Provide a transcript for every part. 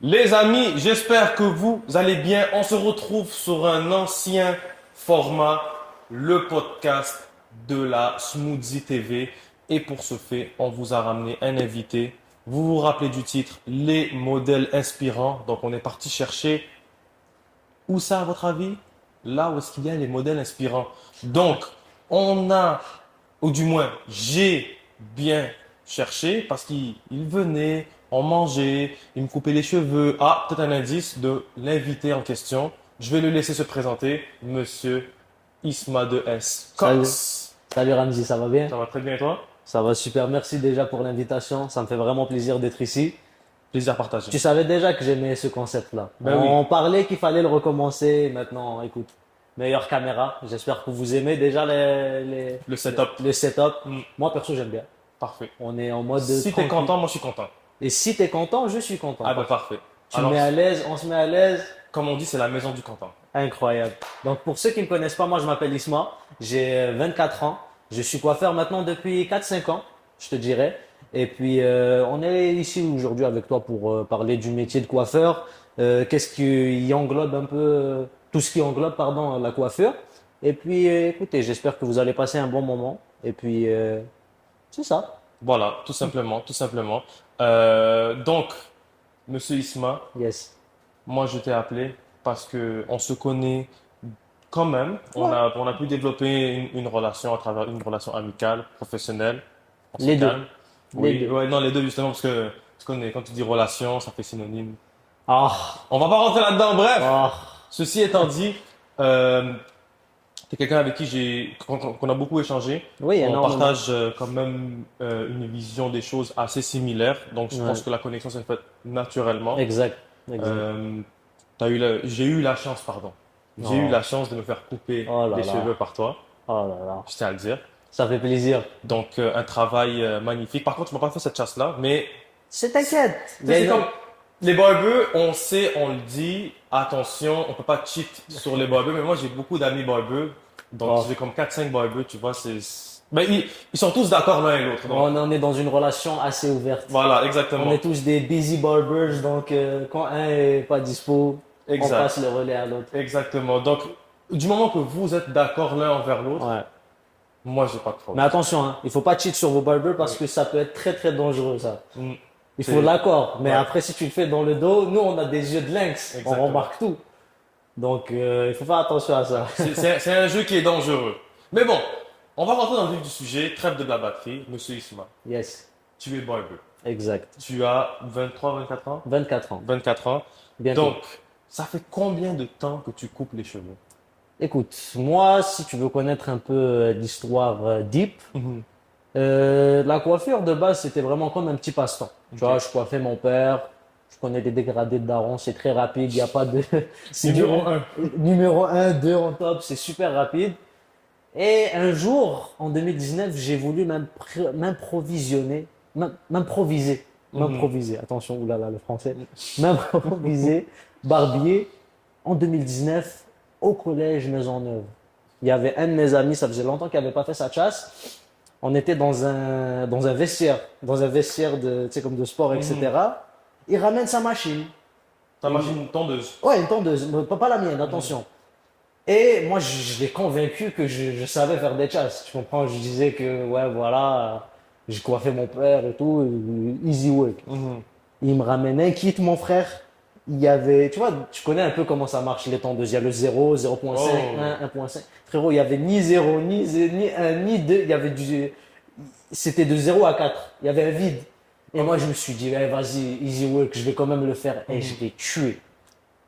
Les amis, j'espère que vous allez bien. On se retrouve sur un ancien format, le podcast de la Smoothie TV. Et pour ce fait, on vous a ramené un invité. Vous vous rappelez du titre, les modèles inspirants. Donc on est parti chercher où ça à votre avis? Là où est-ce qu'il y a les modèles inspirants. Donc on a, ou du moins j'ai bien cherché parce qu'il venait, on mangeait, il me coupait les cheveux. Ah, peut-être un indice de l'invité en question. Je vais le laisser se présenter, Monsieur Isma de S. Salut, Cox. salut Ramzi, ça va bien? Ça va très bien et toi? Ça va super, merci déjà pour l'invitation. Ça me fait vraiment plaisir d'être ici. Plaisir partagé. Tu savais déjà que j'aimais ce concept-là. Ben oui. On parlait qu'il fallait le recommencer. Maintenant, écoute, meilleure caméra. J'espère que vous aimez déjà Le setup. le setup. Mm. Moi, perso, j'aime bien. Parfait. On est en mode Si t'es tranquille. content, moi je suis content. Et si t'es content, je suis content. Ah ben parfait. Tu me mets à l'aise, on se met à l'aise. comme on dit, c'est la maison du content. Incroyable. Donc, pour ceux qui ne me connaissent pas, moi, je m'appelle Isma. J'ai 24 ans. Je suis coiffeur maintenant depuis 4-5 ans, je te dirais. Et puis, on est ici aujourd'hui avec toi pour parler du métier de coiffeur. Qu'est-ce qui englobe un peu, tout ce qui englobe, pardon, la coiffure. Et puis, écoutez, j'espère que vous allez passer un bon moment. Et puis, c'est ça. Voilà, tout simplement, tout simplement. Donc, Monsieur Isma, Yes. moi je t'ai appelé parce que on se connaît quand même. On a pu développer une relation à travers une relation amicale, professionnelle. On se Les deux. calme. Les Oui, deux. ouais, non, les deux justement parce qu'on est, quand tu dis relation, ça fait synonyme. Ah, On va pas rentrer là-dedans. Bref, ah. ceci étant dit, euh, t'es quelqu'un avec qui qu'on a beaucoup échangé. Oui, On énormément. partage quand même une vision des choses assez similaire. Donc, je Ouais. pense que la connexion s'est faite naturellement. Exact. Exact. Euh, j'ai eu la chance, pardon. J'ai eu Oh, la chance de me faire couper oh là les là. cheveux par toi. Oh là là. Je tiens à le dire. Ça fait plaisir. Donc, un travail magnifique. Par contre, tu m'as pas fait cette chasse-là, mais C'est t'inquiète. tu sais, c'est comme les barbeux, on sait, on le dit, attention, on peut pas cheat sur les barbeux, mais moi j'ai beaucoup d'amis barbeux, donc Oh. j'ai comme 4-5 barbeux, tu vois, ben, ils sont tous d'accord l'un et l'autre, donc On en est dans une relation assez ouverte. voilà, On exactement, est tous des busy barbers, donc quand un est pas dispo, on exact, passe le relais à l'autre. exactement. Donc, du moment que vous êtes d'accord l'un envers l'autre, Ouais. moi j'ai pas de Mais problème. attention, hein, il faut pas cheat sur vos barbers parce Oui. que ça peut être très très dangereux ça. Mm. Il C'est- faut l'accord, mais Ouais. après si tu le fais dans le dos, nous on a des yeux de lynx, on Exactement. remarque tout. Donc il faut faire attention à ça. C'est un jeu qui est dangereux. Mais bon, on va rentrer dans le vif du sujet, trêve de blabatterie, monsieur Isma, Yes, tu es barbeux. exact. Tu as 23-24 ans? 24 ans, 24 ans. bientôt. Donc, ça fait combien de temps que tu coupes les cheveux? Écoute, moi si tu veux connaître un peu l'histoire deep, Mhm. La coiffure de base, c'était vraiment comme un petit passe-temps. Tu Ok. vois, je coiffais mon père, je connais des dégradés de daron, c'est très rapide, il n'y a pas de... c'est Numéro du- 1. Numéro un, 2 en top, c'est super rapide. Et un jour, en 2019, j'ai voulu m'improvisionner, m'improviser, attention, oulala, le français, m'improviser barbier en 2019 au collège Maisonneuve. Il y avait un de mes amis, ça faisait longtemps qu'il n'avait pas fait sa chasse. On était dans un vestiaire de, tu sais, comme de sport, etc. Il ramène sa machine. Ta machine tondeuse. Ouais, une tondeuse, mais pas la mienne, attention. Et moi, je l'ai convaincu que je savais faire des chasses. Tu comprends? Je disais que, ouais, voilà, j'ai coiffé mon père et tout, easy work. Mhm. Il me ramène un kit, mon frère. Il y avait, tu vois, tu connais un peu comment ça marche les tondeuses. Il y a le 0, 0.5, Oh. 1, 1.5. Frérot, il y avait ni 0, ni 1, ni 2. Il y avait c'était de 0 à 4. Il y avait un vide. Et moi, je me suis dit, eh, vas-y, easy work, je vais quand même le faire. Et je l'ai tué.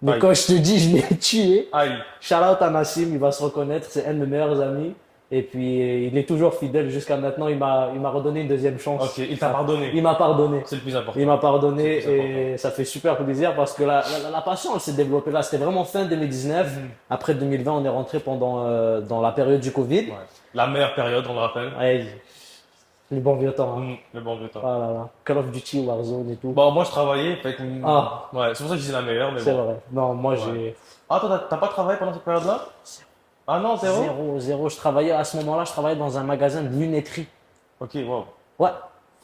Mais Aïe. quand je te dis, je l'ai tué, Aïe. shout out à Nassim, il va se reconnaître, c'est un de mes meilleurs amis. Et puis, il est toujours fidèle jusqu'à maintenant. Il m'a redonné une deuxième chance. Ok, il t'a pardonné. Il m'a pardonné. C'est le plus important. Il m'a pardonné C'est le plus et ça fait super plaisir parce que la passion, elle s'est développée là. C'était vraiment fin 2019. Après 2020, on est rentré dans la période du Covid. Ouais. La meilleure période, on le rappelle. Ouais, les bons vieux temps. Hein. Le bon vieux temps. Ah là là. Call of Duty, Warzone et tout. Bon, moi je travaillais, fait que, Ah. ouais, c'est pour ça que je dis la meilleure, mais C'est bon. vrai. Non, moi Ouais. j'ai Ah, toi, t'as pas travaillé pendant cette période-là? Ah non, zéro? zéro. Je travaillais à ce moment-là, je travaillais dans un magasin de lunetterie. Ok, wow. Ouais.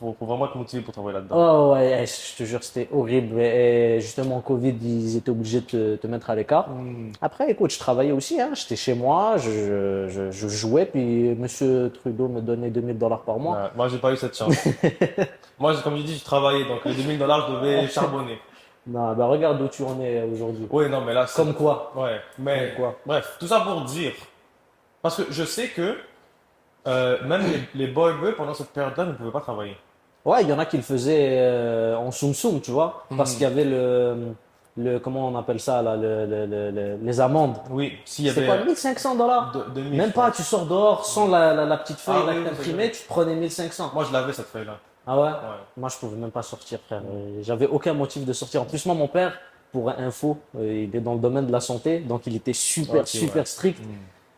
faut vraiment être motivé pour travailler là-dedans. Oh ouais, je te jure, c'était horrible. Et justement, Covid, ils étaient obligés de te mettre à l'écart. Hmm. Après, écoute, je travaillais aussi, hein. J'étais chez moi, je jouais, puis Monsieur Trudeau me donnait 2000 $ par mois. Ouais, moi, j'ai pas eu cette chance. Moi, comme je dis, je travaillais, donc les 2000 $, je devais charbonner. Non, bah regarde où tu en es aujourd'hui. Oui, non, mais là, c'est. Comme quoi? Ouais, mais Comme quoi? bref, tout ça pour dire. Parce que je sais que même les boys pendant cette période-là ne pouvaient pas travailler. Ouais, il y en a qui le faisaient en soum soum, tu vois, parce qu'il y avait comment on appelle ça là, les amendes. Oui, s'il y C'était avait quoi, 1500 $? 2000, Même je pas, pense. tu sors dehors sans la petite feuille Ah là oui, que oui, t'imprimais, tu te prenais 1500. Moi, je l'avais cette feuille-là. Ah ouais? Ouais. Moi, je pouvais même pas sortir, frère. J'avais aucun motif de sortir. En plus, moi, mon père, pour info, il est dans le domaine de la santé, donc il était super, Ok, super ouais. strict. Hmm.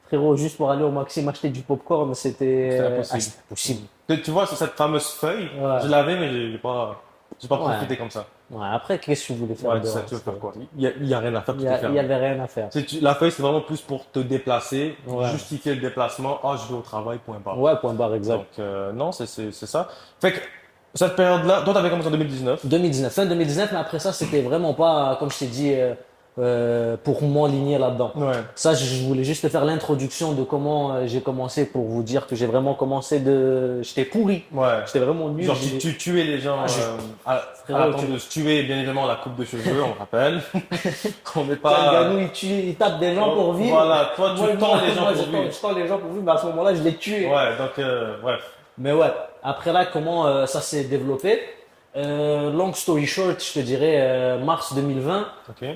Frérot, juste pour aller au Maxime acheter du popcorn, c'était C'était impossible. c'était impossible. Tu vois, c'est cette fameuse feuille, Ouais. je l'avais, mais j'ai pas Ouais. profité comme ça. Ouais, après, qu'est-ce que tu voulais faire Ouais, dehors? tu veux faire quoi? Il y a rien à faire, Il tout y, est il y fermé. avait rien à faire. La feuille, c'est vraiment plus pour te déplacer, Ouais. justifier le déplacement. Ah, je vais au travail, point barre. Ouais, point barre, exact. Donc, non, c'est ça. Fait que, cette période-là, toi, t'avais commencé en 2019. 2019, fin 2019, mais après ça, c'était vraiment pas, comme je t'ai dit, pour m'enligner là-dedans. Ouais. Ça, je voulais juste te faire l'introduction de comment j'ai commencé pour vous dire que j'ai vraiment commencé J'étais pourri. Ouais. J'étais vraiment nul. Genre, tu tuais les gens Ah, à Frérot, l'attente de se tuer, bien évidemment, la coupe de cheveux, on rappelle. On n'est Le pas. Ganou, il tape des gens pour vivre. Voilà, toi, Moi, tu tends les gens moi, pour vivre. je tends les gens pour vivre, mais à ce moment-là, je les tuais. Ouais, donc, bref. Mais ouais, après là, comment ça s'est développé? Long story short, je te dirais mars 2020. Ok.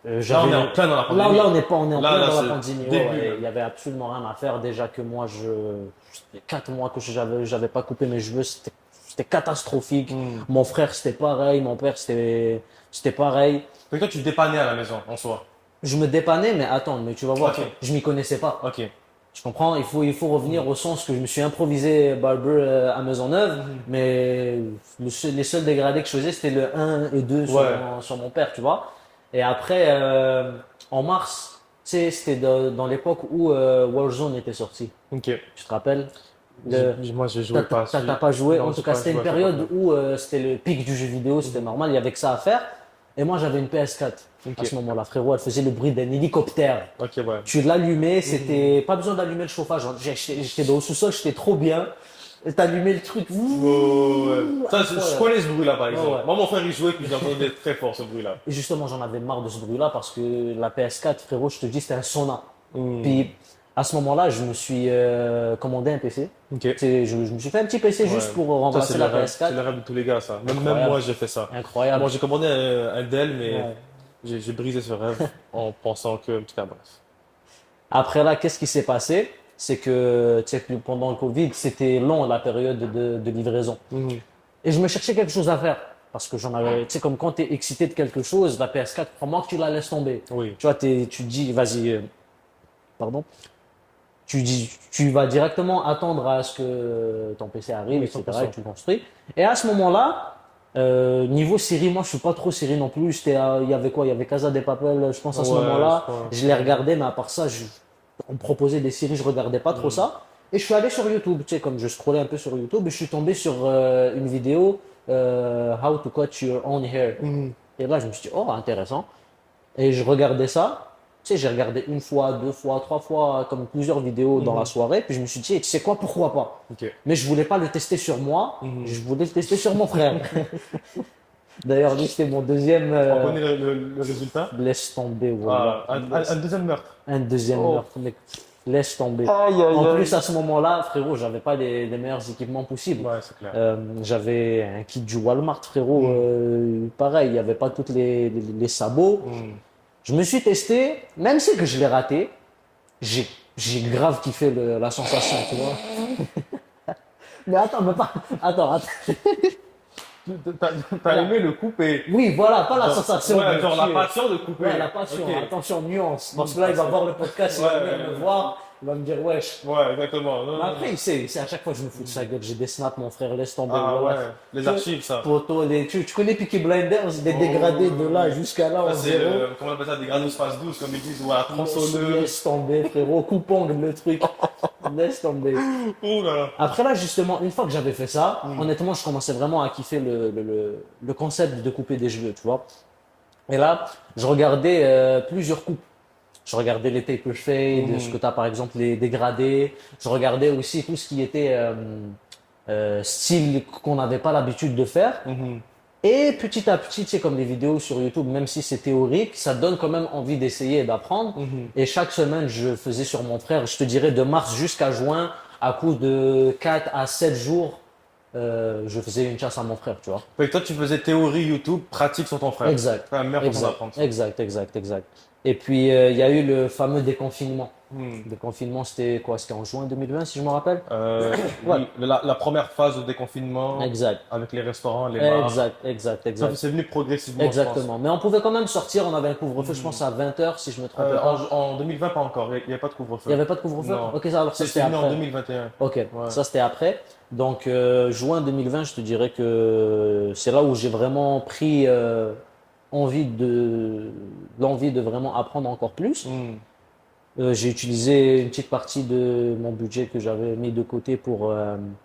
Là, J'avais- on est en plein dans la Là, pandémie. là, on est pas, on est en Là, plein là, dans c'est la pandémie. Ouais, début, ouais, là. il y avait absolument rien à faire. Déjà que moi, c'était 4 mois que j'avais pas coupé mes cheveux. C'était catastrophique. Hmm. Mon frère, c'était pareil. Mon père, c'était pareil. Fait que toi, tu dépannais à la maison, en soi. Je me dépannais, mais attends, mais tu vas voir, Ok. je m'y connaissais pas. Ok. Tu comprends? Il faut revenir au sens que je me suis improvisé barber à Maisonneuve, mais les seuls dégradés que je faisais, c'était le 1 et 2 sur, Ouais. sur mon père, tu vois. Et après, en mars, tu sais, c'était dans l'époque où Warzone était sorti. Ok. Tu te rappelles? Moi, je jouais pas. T'as pas joué? Non, En j'ai tout cas, pas c'était joué une à cette période époque-là. où c'était le pic du jeu vidéo, c'était normal, il y avait que ça à faire. Et moi, j'avais une PS4 Ok. à ce moment-là, frérot. Elle faisait le bruit d'un hélicoptère. Ok, ouais. Tu l'allumais, c'était pas besoin d'allumer le chauffage. J'étais dans le sous-sol, j'étais trop bien. Et t'allumais le truc. Oh, ouais. Ça, je Incroyable. connais ce bruit-là, par exemple. Ouais, ouais. Moi, mon frère, il jouait, puis j'entendais très fort ce bruit-là. Et justement, j'en avais marre de ce bruit-là parce que la PS4, frérot, je te dis, c'était un sauna. Hmm. Puis à ce moment-là, je me suis commandé un PC. Ok. Tu sais, je me suis fait un petit PC juste Ouais. pour Ça, remplacer c'est la le rêve. PS4. C'est le rêve de tous les gars, ça. Même Incroyable. moi, j'ai fait ça. Incroyable. Moi, j'ai commandé un Dell, mais Ouais. j'ai brisé ce rêve en pensant que. En tout cas, bref. Après là, qu'est-ce qui s'est passé? C'est que, tu sais, que pendant le Covid, c'était long la période de livraison. Et je me cherchais quelque chose à faire. Parce que j'en avais, tu sais, comme quand tu es excité de quelque chose, la PS4, crois-moi que tu la laisses tomber. Oui. Tu vois, tu te dis, vas-y, pardon. Tu vas directement attendre à ce que ton PC arrive, Oui, etc. 100%. et tu le construis. Et à ce moment-là, niveau série, moi je suis pas trop série non plus. Il y avait quoi? Il y avait Casa de Papel, je pense à ce Ouais, moment-là. je crois. Je les regardais, mais à part ça, on me proposait des séries, je regardais pas trop ça. Et je suis allé sur YouTube, tu sais, comme je scrollais un peu sur YouTube, et je suis tombé sur une vidéo How to cut your own hair. Et là, je me suis dit, oh, intéressant. Et je regardais ça. Tu sais, j'ai regardé une fois, deux fois, trois fois, comme plusieurs vidéos dans la soirée. Puis je me suis dit, tu sais quoi, pourquoi pas? Ok. Mais je voulais pas le tester sur moi, je voulais le tester sur mon frère. D'ailleurs, lui, c'était mon deuxième. On connaît le résultat? Laisse tomber, Ah, voilà. un deuxième meurtre. Un deuxième Oh. meurtre, mec. Laisse tomber. Aïe, aïe, En aïe. plus, à ce moment-là, frérot, j'avais pas les meilleurs équipements possibles. Ouais, c'est clair. J'avais un kit du Walmart, frérot. Pareil, il n'y avait pas toutes les sabots. Je me suis testé, même si que je l'ai raté, j'ai grave kiffé la sensation, tu vois. Mais attends, attends. T'as aimé le couper? Oui, voilà, pas la sensation. Ouais, de genre la tuer. passion de couper. Ouais, la passion. Ok. Attention, nuance. Parce que là, il va voir le podcast, il va Ouais, venir me ouais. voir, il va me dire, wesh. Ouais, exactement. Non, Mais non, après, il sait, à chaque fois, je me fous de sa gueule. J'ai des snaps, mon frère, laisse tomber. Ah voilà. ouais, les archives, ça. Photos, tu connais Peaky Blinders, des dégradés de là jusqu'à là, en Ça, c'est, zéro. comment on appelle ça, des granos face douce, comme ils disent, ou à la tronçonneuse. Laisse tomber, frérot, coupe-ongle, le truc. Laisse tomber. Oh là là. Après là, justement, une fois que j'avais fait ça, honnêtement, je commençais vraiment à kiffer le concept de couper des cheveux, tu vois. Et là, je regardais plusieurs coupes. Je regardais les taper fade, ce que tu as par exemple les dégradés. Je regardais aussi tout ce qui était style qu'on n'avait pas l'habitude de faire. Mhm. Et petit à petit, tu sais, comme les vidéos sur YouTube, même si c'est théorique, ça donne quand même envie d'essayer et d'apprendre. Mhm. Et chaque semaine, je faisais sur mon frère, je te dirais de mars jusqu'à juin, à coup de 4 à 7 jours, je faisais une chasse à mon frère, tu vois. Fait que toi, tu faisais théorie YouTube, pratique sur ton frère. Exact. C'est la meilleure façon Exact, d'apprendre ça. exact, exact, exact. Et puis, il y a eu le fameux déconfinement. Hmm. Le déconfinement, c'était quoi? C'était en juin 2020, si je me rappelle? Oui, Ouais. la première phase de déconfinement Exact. avec les restaurants, les bars. Exact, exact, Ça, exact. c'est venu progressivement, je pense. Exactement. Mais on pouvait quand même sortir, on avait un couvre-feu, je pense, à 20 heures, si je me trompe pas. En 2020, pas encore. Il n'y avait pas de Il couvre-feu. n'y avait pas de couvre-feu? Non. Ok, ça, alors ça, C'est c'était venu en après. 2021. Ok, Ouais. ça c'était après. Donc juin 2020, je te dirais que c'est là où j'ai vraiment pris l'envie de vraiment apprendre encore plus. Hmm. J'ai utilisé une petite partie de mon budget que j'avais mis de côté pour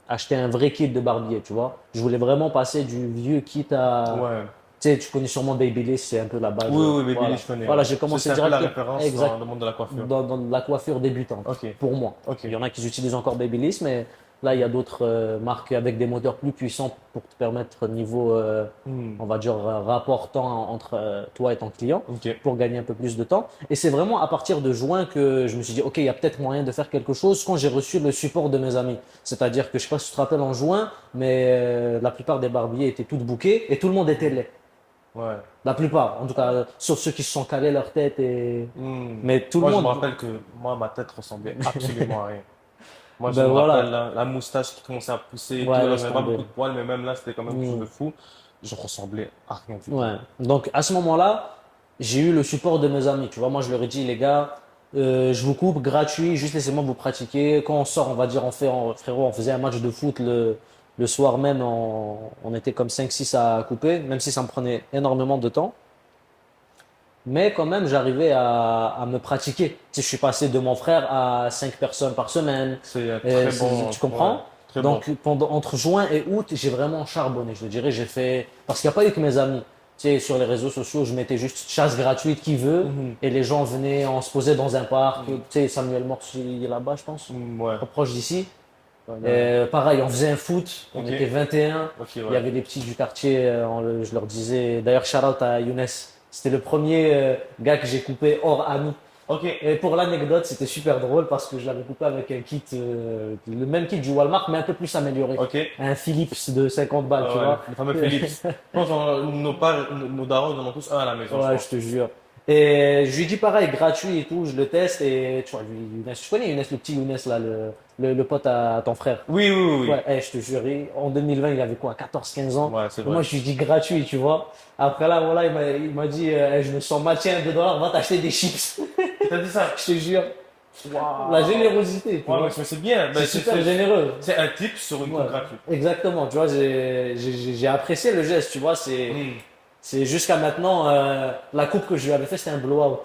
acheter un vrai kit de barbier, tu vois. Je voulais vraiment passer du vieux kit à... Ouais. Tu sais, tu connais sûrement Babyliss, c'est un peu la base. Oui, oui, Babyliss, Voilà, je connais. voilà, Ouais. j'ai commencé C'est un peu la direct. référence Exact. dans le monde de la coiffure. Dans la coiffure débutante, Ok. pour moi. Ok. Il y en a qui utilisent encore Babyliss, mais là, il y a d'autres marques avec des moteurs plus puissants pour te permettre niveau, Hmm. on va dire, rapport temps entre toi et ton client Ok. pour gagner un peu plus de temps. Et c'est vraiment à partir de juin que je me suis dit, OK, il y a peut-être moyen de faire quelque chose quand j'ai reçu le support de mes amis. C'est-à-dire que, je sais pas si tu te rappelles en juin, mais la plupart des barbiers étaient toutes bookés et tout le monde était laid. Ouais. La plupart, en tout cas, sauf ceux qui se sont calés leur tête et... Hmm. Mais tout Moi, le je me monde... rappelle que moi, ma tête ressemblait absolument à rien. Moi, je Ben me voilà. rappelle la moustache qui commençait à pousser et Ouais, tout. laisse J'avais pas tomber. beaucoup de poils, mais même là, c'était quand même quelque chose Hmm. de fou. Je ressemblais à rien du tout. Ouais. Donc à ce moment-là, j'ai eu le support de mes amis. Tu vois, moi je leur ai dit, les gars, je vous coupe gratuit, juste laissez-moi vous pratiquer. Quand on sort, on va dire, frérot, on faisait un match de foot le soir même, on était comme 5-6 à couper, même si ça me prenait énormément de temps. Mais quand même, j'arrivais à me pratiquer. Tu sais, je suis passé de mon frère à 5 personnes par semaine. C'est très bon. Tu comprends? Ouais, très Donc, bon. entre juin et août, j'ai vraiment charbonné. Je dirais, j'ai fait, parce qu'il n'y a pas eu que mes amis. Tu sais, sur les réseaux sociaux, je mettais juste chasse gratuite qui veut. Mhm. Et les gens venaient, on se posait dans un parc. Tu sais, Samuel Morse, il est là-bas, je pense, Hmm, ouais. trop proche d'ici. Ouais. Pareil, on faisait un foot. On Ok. était 21. Ok, Il y ouais. avait des petits du quartier, je leur disais, d'ailleurs, shout out à Younes. C'était le premier gars que j'ai coupé hors ami. Ok. Et pour l'anecdote, c'était super drôle parce que je l'avais coupé avec un kit, le même kit du Walmart, mais un peu plus amélioré. Ok. Un Philips de 50 balles, Ah tu ouais, vois. le fameux Philips. Je pense que nos darons, ils en ont tous un à la maison, je Ouais, pense. je te jure. Et je lui dis pareil, gratuit et tout, je le teste et tu vois, Younes, tu connais Younes, le petit Younes là, le pote à ton frère. Oui, oui, oui, oui. Ouais, je te jure, en 2020, il avait quoi, 14-15 ans. Ouais, c'est Et vrai. moi, je lui dis gratuit, tu vois. Après là, voilà, il m'a dit, je me sens mal, tiens, $2, va t'acheter des chips. T'as dit ça? Je te jure. Waouh. La générosité, tu Ouais, vois. mais c'est bien. Ben, C'est super généreux. c'est un tip sur une Ouais. coupe gratuite. Exactement, tu vois, j'ai apprécié le geste, tu vois, Hmm. c'est jusqu'à maintenant, la coupe que je lui avais fait, c'était un blowout,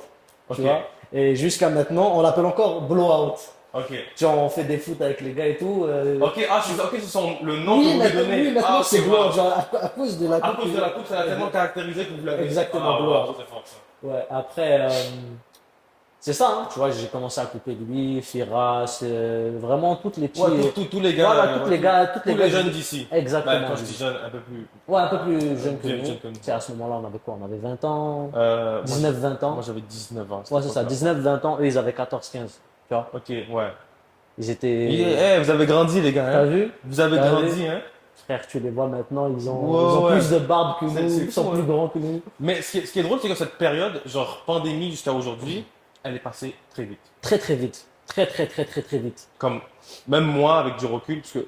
tu Ok. vois. Et jusqu'à maintenant, on l'appelle encore blowout. Ok. Genre, on fait des foot avec les gars et tout. Ok, ok, c'est le nom Oui, que vous lui maintenant, donnez. oui, maintenant Ah, c'est ok, blowout, wow. genre, à cause de la À coupe. cause de la coupe, ça l'a tellement caractérisé que vous l'avez. Exactement, Ah, blowout. wow, c'est fort, ça. Ouais, après, c'est ça, hein, tu vois, j'ai commencé à couper lui, Firas, vraiment toutes les petits. Ouais, tous les gars. Voilà, tous les gars, toutes tous les les gars. jeunes d'ici. Exactement. Bah, quand je dis jeune, un peu plus. Ouais, un peu plus jeune que Jeune nous. que nous. Tu sais, à ce moment-là, on avait quoi? On avait 20 ans, Moi, 19-20 ans. moi, j'avais 19 ans. à cette Ouais, c'est ça, époque-là. 19-20 ans, eux, ils avaient 14-15. Tu vois? Ok, ouais. Ils étaient. Eh, vous avez grandi, les gars. T'as Hein? vu? Vous avez T'as grandi, hein? Frère, tu les vois maintenant, ils ont, Ouais, ils ont ouais. plus de barbe que C'est nous, ils sont fou, plus hein. grands que nous. Mais ce qui est drôle, c'est que cette période, genre pandémie jusqu'à aujourd'hui, elle est passée très vite. Très, très vite. Très, très, très, très, très vite. Comme, même moi, avec du recul, parce que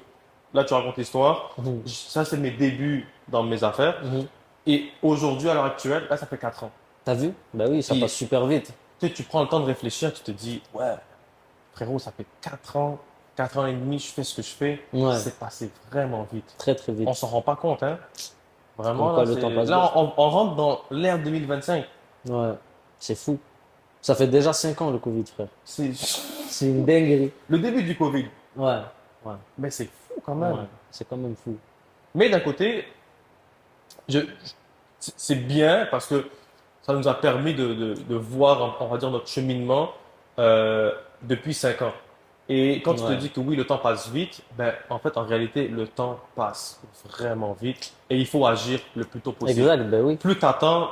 là, tu racontes l'histoire, Mhm. ça, c'est mes débuts dans mes affaires. Mhm. Et aujourd'hui, à l'heure actuelle, là, ça fait 4 ans. T'as vu? Bah oui, ça Puis- passe super vite. Tu sais, tu prends le temps de réfléchir, tu te dis, ouais, frérot, ça fait 4 ans et demi, je fais ce que je fais. Ouais. C'est passé vraiment vite. Très, très vite. On s'en rend pas compte, hein. Vraiment, Comme quoi, là, le temps passe là, vite. on rentre dans l'ère 2025. Ouais. C'est fou. Ça fait déjà 5 ans le Covid, frère. C'est C'est une dinguerie. Le début du Covid, Ouais, ouais, mais c'est fou quand même. ouais. C'est quand même fou. Mais d'un côté, je, c'est bien parce que ça nous a permis de voir, on va dire, notre cheminement depuis 5 ans. Et quand tu te Ouais. dis que oui, le temps passe vite, ben, en fait, en réalité, le temps passe vraiment vite et il faut agir le plus tôt possible. Exact, ben oui. Plus tu attends,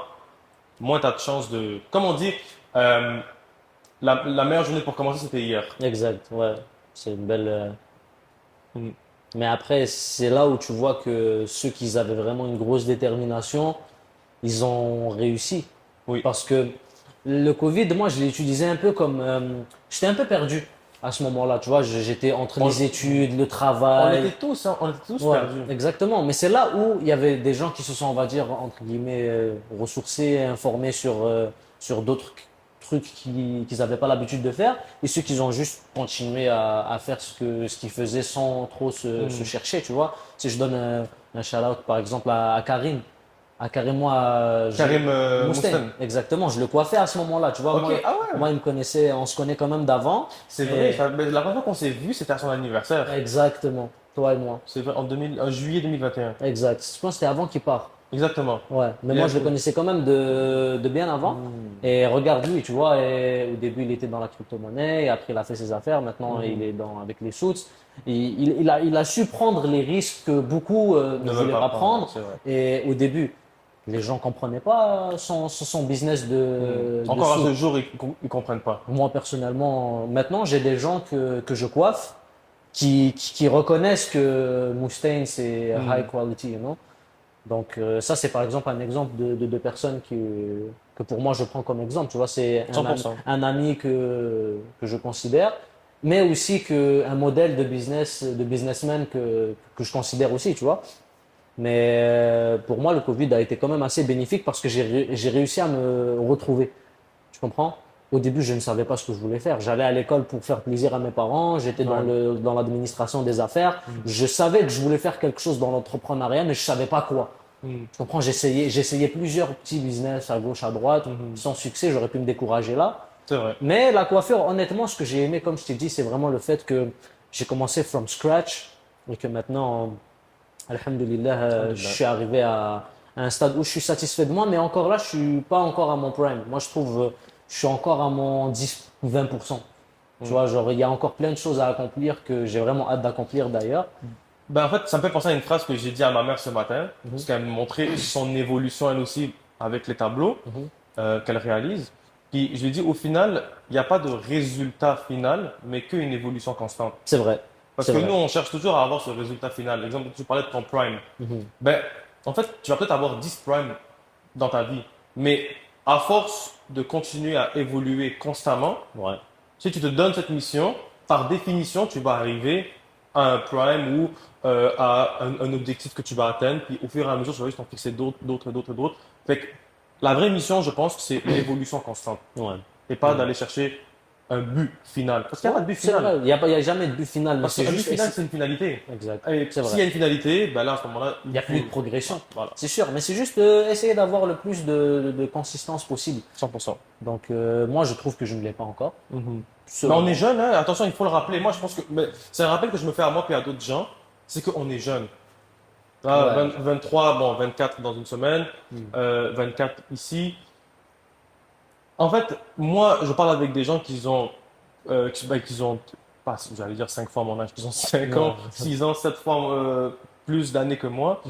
moins tu as de chances de... Comme on dit, euh, la meilleure journée pour commencer, c'était hier. Exact, ouais. C'est une belle. Mm. Mais après, c'est là où tu vois que ceux qui avaient vraiment une grosse détermination, ils ont réussi. Oui. Parce que le Covid, moi, je l'ai utilisé un peu comme. J'étais un peu perdu à ce moment-là, tu vois. J'étais entre On, les études, le on travail. était tous, hein, on était tous Ouais, perdus. exactement. Mais c'est là où il y avait des gens qui se sont, on va dire, entre guillemets, ressourcés, informés sur d'autres trucs qu'ils n'avaient pas l'habitude de faire. Et ceux qui ont juste continué à faire ce qu'ils faisaient sans trop se Mm. chercher, tu vois. Si je donne un shout-out, par exemple, à Karim. À Karim, moi, Karim Moustaine, Moustan. exactement. Je le coiffais à ce moment-là, tu vois. Ok, ah ouais. Moi, il me connaissait, on se connaît quand même d'avant. C'est vrai, Et- mais la première fois qu'on s'est vu, c'était à son anniversaire. Exactement. Toi et moi. C'est vrai, en juillet 2021. Exact. Je pense que c'était avant qu'il parte. Exactement. Ouais, mais Il moi a- je le connaissais quand même de bien avant. Mm. Et regarde lui, tu vois, et au début il était dans la crypto-monnaie, et après il a fait ses affaires, maintenant il Mm. est avec les suits. Il a su prendre les risques que beaucoup ne Ne veulent voulaient pas pas prendre, prendre. c'est vrai. Et au début, les gens comprenaient pas son business de Encore à sous. ce jour, ils comprennent pas. Moi personnellement, maintenant j'ai des gens que je coiffe qui reconnaissent que Mustaine c'est Mm. high quality, you know. Donc ça, c'est par exemple un exemple de personnes que pour moi je prends comme exemple. Tu vois, c'est 100%. un ami que je considère, mais aussi un modèle de businessman que je considère aussi, tu vois. Mais pour moi, le Covid a été quand même assez bénéfique parce que j'ai réussi à me retrouver. Tu comprends? Au début, je ne savais pas ce que je voulais faire. J'allais à l'école pour faire plaisir à mes parents. J'étais Ouais. dans l'administration des affaires. Je savais que je voulais faire quelque chose dans l'entrepreneuriat, mais je savais pas quoi. Mm. Tu comprends? J'essayais plusieurs petits business à gauche, à droite. Sans succès, j'aurais pu me décourager là. C'est vrai. Mais la coiffure, honnêtement, ce que j'ai aimé, comme je t'ai dit, c'est vraiment le fait que j'ai commencé from scratch et que maintenant, alhamdulillah, je suis arrivé à un stade où je suis satisfait de moi, mais encore là, je suis pas encore à mon prime. Moi, je trouve, je suis encore à mon 10 ou 20%. Tu vois, genre, il y a encore plein de choses à accomplir que j'ai vraiment hâte d'accomplir d'ailleurs. Ben, en fait, ça me fait penser à une phrase que j'ai dit à ma mère ce matin, parce qu'elle me montrait son évolution elle aussi avec les tableaux qu'elle réalise. Puis je lui ai dit, au final, il n'y a pas de résultat final, mais qu'une évolution constante. C'est vrai. Parce C'est que vrai. nous, on cherche toujours à avoir ce résultat final. Exemple, tu parlais de ton prime. Ben, en fait, tu vas peut-être avoir 10 primes dans ta vie, mais à force de continuer à évoluer constamment, Ouais. si tu te donnes cette mission, par définition, tu vas arriver à un prime ou à un objectif que tu vas atteindre. Puis au fur et à mesure, tu vas juste en fixer d'autres, d'autres, d'autres, d'autres. Fait que la vraie mission, je pense, que c'est l'évolution constante Ouais. et pas d'aller chercher un but final. Parce qu'il n'y a pas de but C'est vrai. final. Il y a jamais de but final, mais Parce c'est qu'un but juste. final, c'est une finalité. Exact. Et C'est s'il y vrai. a une finalité, ben là, à ce moment-là, Il n'y a plus de progression. Voilà, C'est sûr, mais c'est juste essayer d'avoir le plus de consistance possible. 100%. Donc, moi, je trouve que je ne l'ai pas encore. Mais on est Selon- jeune, hein. Attention, il faut le rappeler. Moi, je pense que mais c'est un rappel que je me fais à moi et à d'autres gens, c'est qu'on est jeune. Là, Ouais. 23, bon, 24 dans une semaine, 24 ici. En fait, moi, je parle avec des gens qui ont, pas, j'allais dire 5 fois mon âge, qui ont 5 Ouais. ans, 6 ans, 7 fois plus d'années que moi.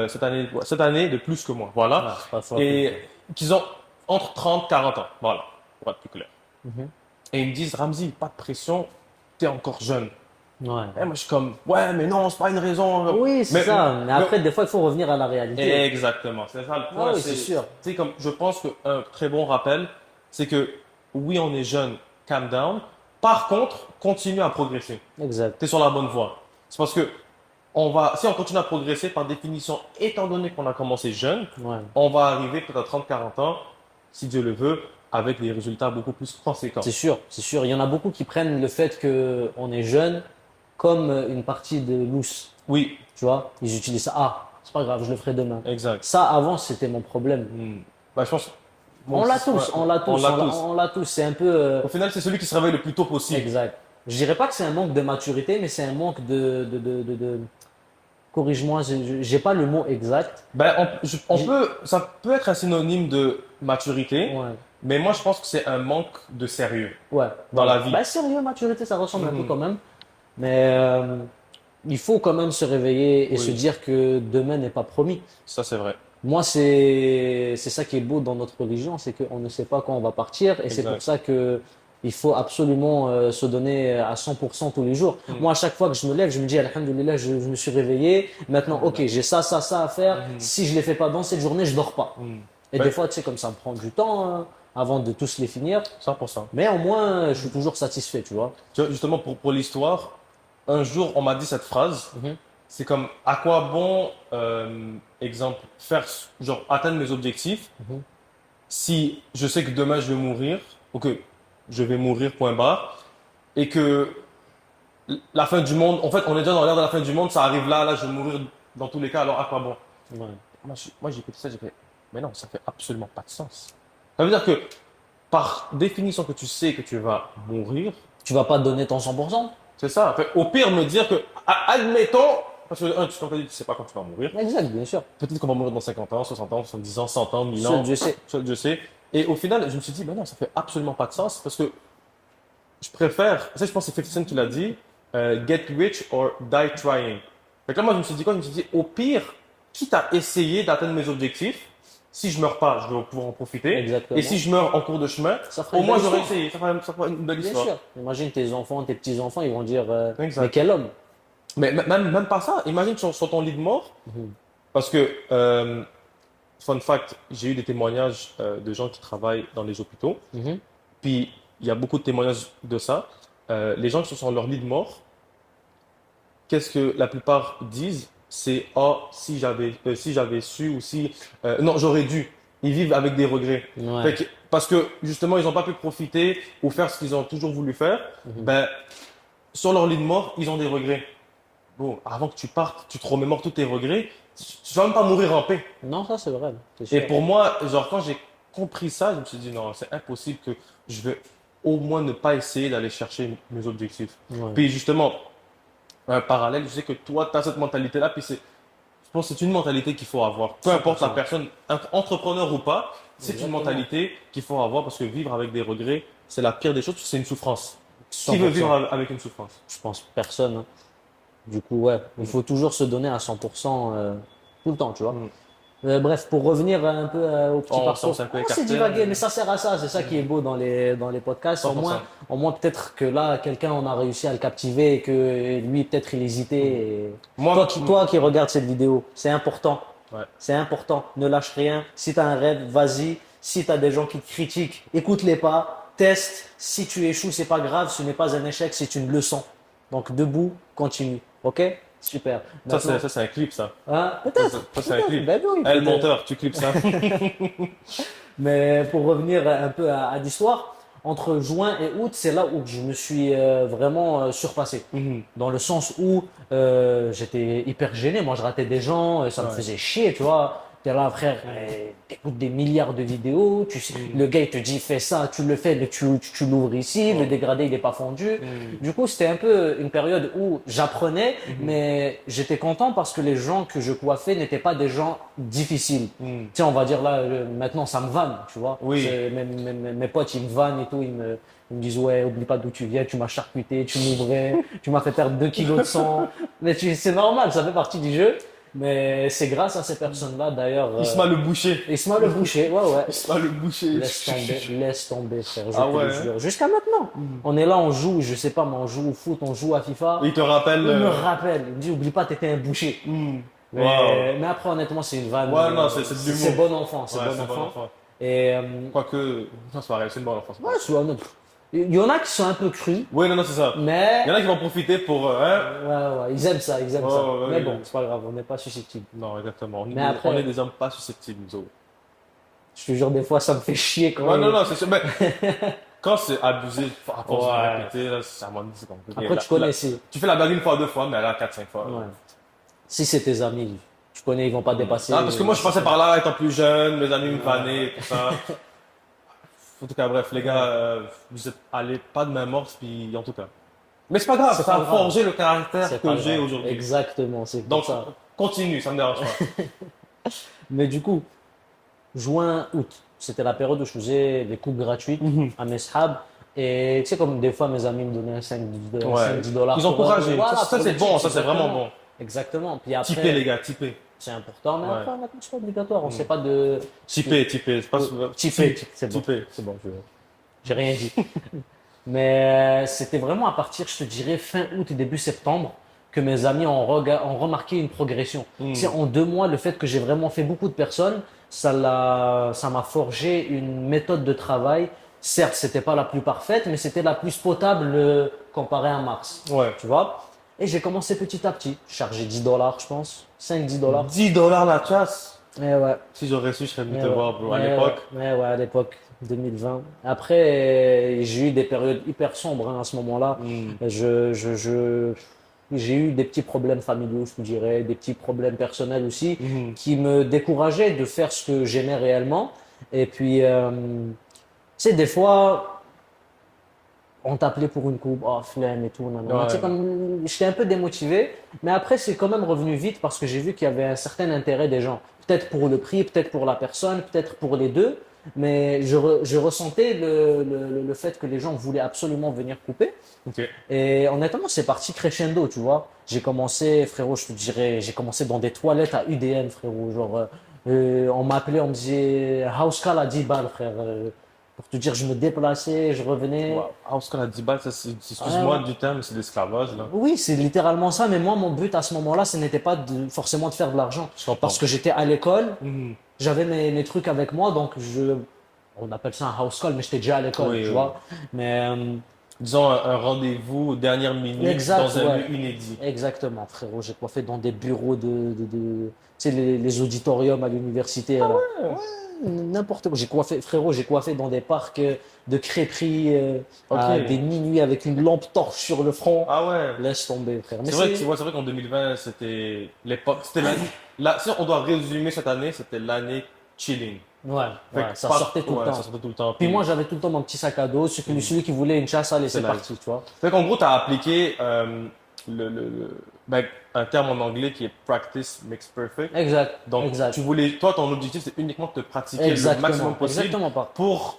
Cette année de plus que moi. Voilà. Ouais, c'est pas ça. Et qu'ils ont entre 30 40 ans. Voilà, pour être plus clair. Et ils me disent, Ramzi, pas de pression, t'es encore jeune. Ouais. Et moi, je suis comme, ouais, mais non, c'est pas une raison. Oui, c'est ça. Mais après, des fois, il faut revenir à la réalité. Exactement, c'est ça le point. Ah oui, c'est sûr. Tu sais, comme, je pense qu'un très bon rappel, c'est que oui, on est jeune, calm down. Par contre, continue à progresser. Exact. Tu es sur la bonne voie. C'est parce que si on continue à progresser, par définition, étant donné qu'on a commencé jeune, Ouais. on va arriver peut-être à 30, 40 ans, si Dieu le veut, avec des résultats beaucoup plus conséquents. C'est sûr, c'est sûr. Il y en a beaucoup qui prennent le fait qu'on est jeune comme une partie de loose. Oui, Tu vois, ils utilisent ça. Ah, c'est pas grave, je le ferai demain. exact. Ça, avant, c'était mon problème. Bah, je pense, Moi On l'a aussi, tous, ouais. on l'a tous, On l'a on l'a tous. on l'a tous. C'est un peu. Au final, c'est celui qui se réveille le plus tôt possible. Exact. Je dirais pas que c'est un manque de maturité, mais c'est un manque corrige-moi, j'ai pas le mot exact. Ben, J'ai- ça peut être un synonyme de maturité, Ouais, mais moi, je pense que c'est un manque de sérieux ouais. dans la Voilà. vie. Bah, sérieux, maturité, ça ressemble un peu Mhm. quand même. Mais il faut quand même se réveiller et Oui. se dire que demain n'est pas promis. Ça, c'est vrai. Moi, c'est ça qui est beau dans notre religion, c'est qu'on ne sait pas quand on va partir et c'est Exact. pour ça que il faut absolument se donner à 100% tous les jours. Mhm. Moi, à chaque fois que je me lève, je me dis, Alhamdulillah, je me suis réveillé. Maintenant, ok, j'ai ça à faire. Mhm. Si je les fais pas dans cette journée, je dors pas. Mhm. Et Ouais. des fois, tu sais, comme ça me prend du temps avant de tous les finir. 100%. Mais au moins, je suis toujours satisfait, tu vois. Tu vois, justement, pour l'histoire, un jour, on m'a dit cette phrase. Mhm. C'est comme, à quoi bon, exemple, faire, genre, atteindre mes objectifs Mhm. si je sais que demain je vais mourir, ou que je vais mourir, point barre, et que la fin du monde, en fait, on est déjà dans l'ère de la fin du monde, ça arrive là, je vais mourir dans tous les cas, alors à quoi bon? Ouais. Moi, j'ai écouté ça, j'ai fait, mais non, ça fait absolument pas de sens. Ça veut dire que, par définition que tu sais que tu vas mourir, Tu vas pas donner ton 100%? c'est ça. En fait, au pire, me dire que, admettons, parce que, comme tu as dit, tu sais pas quand tu vas mourir. Exact, bien sûr. Peut-être qu'on va mourir dans 50 ans, 60 ans, 70 ans, 100 ans, 1000 Seul ans. Dieu sait. Seul Dieu sait. Et au final, je me suis dit, ben non, ça fait absolument pas de sens parce que je préfère, ça je pense que c'est 50 Cent qui l'a dit, get rich or die trying. Fait que là, moi, je me suis dit quoi? Je me suis dit, au pire, quitte à essayer d'atteindre mes objectifs, si je meurs pas, je vais pouvoir en profiter. Exactement. Et si je meurs en cours de chemin, Ça ferait au une moins belle j'aurais histoire. essayé. Ça fera une belle Bien histoire. sûr. Imagine tes enfants, tes petits-enfants, ils vont dire Exact. mais quel homme? Mais même pas ça. Imagine sur ton lit de mort, Mhm. parce que, fun fact, j'ai eu des témoignages de gens qui travaillent dans les hôpitaux. Mhm. Puis il y a beaucoup de témoignages de ça. Les gens qui sont sur leur lit de mort, qu'est-ce que la plupart disent? C'est oh si j'avais su ou si non j'aurais dû. Ils vivent avec des regrets. Ouais. Parce que justement ils n'ont pas pu profiter ou faire ce qu'ils ont toujours voulu faire. Mhm. Ben sur leur lit de mort ils ont des regrets. Bon, avant que tu partes, tu te remémores tous tes regrets. Tu vas même pas mourir en paix. Non, ça c'est vrai. C'est Et sûr. pour moi, genre, quand j'ai compris ça, je me suis dit, non, c'est impossible que je vais au moins ne pas essayer d'aller chercher mes objectifs. Ouais. Puis justement, un parallèle, je sais que toi, tu as cette mentalité-là, puis je pense que c'est une mentalité qu'il faut avoir. Peu importe la 100%. personne, entrepreneur ou pas, c'est une Exactement. mentalité qu'il faut avoir parce que vivre avec des regrets, c'est la pire des choses, c'est une souffrance. Qui 100%. veut vivre avec une souffrance? Je pense personne, hein. Du coup, ouais, il faut toujours se donner à 100% tout le temps, tu vois. Mm. Bref, pour revenir un peu au petit On parcours, s'est un peu on s'est écarté, divagué, mais- mais ça sert à ça, c'est ça qui est beau dans les podcasts. 100%. Au moins peut-être que là, quelqu'un, on a réussi à le captiver et que lui, peut-être, il hésitait. Et... Moi, Toi qui regardes cette vidéo, c'est important. Ouais. C'est important. Ne lâche rien. Si tu as un rêve, vas-y. Si tu as des gens qui te critiquent, écoute-les pas. Teste. Si tu échoues, c'est pas grave. Ce n'est pas un échec, c'est une leçon. Donc, debout, continue. OK? Super. ça, Maintenant- c'est un clip, ça. Hein? Peut-être. Ça, c'est un peut-être. clip. Ben oui, Eh, le peut-être. monteur, tu clips ça. Mais pour revenir un peu à l'histoire, entre juin et août, c'est là où je me suis vraiment surpassé. Mhm. Dans le sens où j'étais hyper gêné. Moi, je ratais des gens, ça me Ouais. faisait chier, tu vois. T'es là, frère, t'écoutes des milliards de vidéos, tu sais, le gars il te dit fais ça, tu le fais, mais tu l'ouvres ici, le dégradé il est pas fondu. Du coup, c'était un peu une période où j'apprenais, mais j'étais content parce que les gens que je coiffais n'étaient pas des gens difficiles. Mhm. Tiens, on va dire là, maintenant ça me vanne, tu vois. Oui. Mes potes, ils me vannent et tout, ils me disent, ouais, oublie pas d'où tu viens, tu m'as charcuté, tu m'ouvrais, tu m'as fait perdre 2 kilos de sang. Mais c'est normal, ça fait partie du jeu. Mais c'est grâce à ces personnes-là, d'ailleurs. Isma le boucher. Isma le boucher, ouais. Isma le boucher. Laisse tomber, frère, je Ah te ouais, le jure. Jusqu'à maintenant. On est là, on joue, je sais pas, mais on joue au foot, on joue à FIFA. Il te rappelle. Il me rappelle, il me dit, oublie pas, t'étais un boucher. Hmm. Mais, Wow. mais après, honnêtement, c'est une vanne. Ouais, non, c'est de l'humour. C'est bon enfant, c'est Ouais, bon c'est bon enfant. enfant. Et Quoique, non, c'est pareil, c'est une bonne enfance. ouais, c'est honnête. Il y en a qui sont un peu crus, Oui, non, c'est ça. mais Il y en a qui vont profiter pour. Hein? ouais, ils aiment ça, ils aiment Ouais, ça. ouais, Mais ouais, bon, ouais. c'est pas grave, on n'est pas susceptible. Non, exactement. Mais après- On est des hommes pas susceptibles, nous autres. Je te jure, des fois, ça me fait chier quand Ouais, même. non, c'est sûr. Mais quand c'est abusé, à force Ouais. de répéter, là, ça m'a dit, c'est compliqué. Après, tu connais, si, Tu fais la blague une fois, deux fois, mais là, 4-5 fois. ouais. Si c'est tes amis, tu connais, ils vont pas dépasser. Ah, parce que moi, je passais par là étant plus jeune, mes amis me vannaient, tout ça. En tout cas, bref, les gars, vous êtes allés pas de main morte, puis en tout cas. Mais c'est pas grave, C'est ça pas a grave. forgé le caractère C'est que pas j'ai grave. aujourd'hui. Exactement, c'est pour Donc, ça. continue, ça me dérange pas. Mais du coup, juin, août, c'était la période où je faisais des coupes gratuites à mes sahab. Et tu sais, comme des fois, mes amis me donnaient 5-10 dollars. Ils encouragent. Voilà, Ça, pour c'est le bon, tips, ça, c'est vraiment exactement. bon. Exactement. Puis après, Tipez, les gars, tipez. c'est important. Mais Ouais. après, maintenant, c'est pas obligatoire. On sait pas de. Tipez, tipez. C'est pas Tipez, c'est bon. Tipez. C'est bon, j'ai rien dit. Mais c'était vraiment à partir, je te dirais, fin août et début septembre que mes amis ont remarqué une progression. C'est en 2 mois, le fait que j'ai vraiment fait beaucoup de personnes, ça m'a forgé une méthode de travail. Certes, c'était pas la plus parfaite, mais c'était la plus potable comparé à mars. Ouais. Tu vois? Et j'ai commencé petit à petit. Je chargeais 10 dollars, je pense. 5-10 dollars. 10 dollars la chasse. Et ouais. Si j'aurais su, je serais venu te Ouais, voir, bro, à ouais, l'époque. ouais, à l'époque, 2020. Après, j'ai eu des périodes hyper sombres hein, à ce moment-là. J'ai eu des petits problèmes familiaux, je te dirais, des petits problèmes personnels aussi, qui me décourageaient de faire ce que j'aimais réellement. Et puis, tu sais, des fois, on t'appelait pour une coupe, oh flemme et tout. Nanana. Ouais. Tu sais, comme j'étais un peu démotivé, mais après c'est quand même revenu vite parce que j'ai vu qu'il y avait un certain intérêt des gens. Peut-être pour le prix, peut-être pour la personne, peut-être pour les deux, mais je ressentais le fait que les gens voulaient absolument venir couper. Ok. Et honnêtement, c'est parti crescendo, tu vois. J'ai commencé, frérot, je te dirais, j'ai commencé dans des toilettes à UDN, frérot. Genre, on m'appelait, on me disait House Call à 10 balles, frère. Pour te dire, je me déplaçais, je revenais. Wow. House call à 10 balles, ça, excuse-moi Ouais. du terme, mais c'est de l'esclavage, là. Oui, c'est littéralement ça, mais moi, mon but à ce moment-là, ce n'était pas forcément de faire de l'argent. Je comprends. Parce que j'étais à l'école, Mhm. j'avais mes trucs avec moi, donc on appelle ça un house call, mais j'étais déjà à l'école, Oui, tu oui. vois. Mais Disons un rendez-vous dernière minute Exact, dans un ouais. lieu inédit. exactement, frérot, j'ai coiffé dans des bureaux tu sais, les auditoriums à l'université. là. Ouais, n'importe quoi. J'ai coiffé, frérot, j'ai coiffé dans des parcs de crêperie à Ok. des minuit avec une lampe torche sur le front. Ah ouais. Laisse tomber, frère. Mais C'est vrai que tu vois, c'est vrai qu'en 2020, c'était l'époque, c'était si on doit résumer cette année, c'était l'année chilling. Ouais, Fait ouais, que ça pas- sortait tout ouais, le temps. ça sortait tout le temps. Puis moi, j'avais tout le temps mon petit sac à dos. Celui qui voulait une chasse, allez, c'est live. parti, tu vois. Fait qu'en gros, tu as appliqué ben, un terme en anglais qui est practice makes perfect. Exact, Donc, exact. toi, ton objectif, c'est uniquement de te pratiquer le maximum possible exactement pas. pour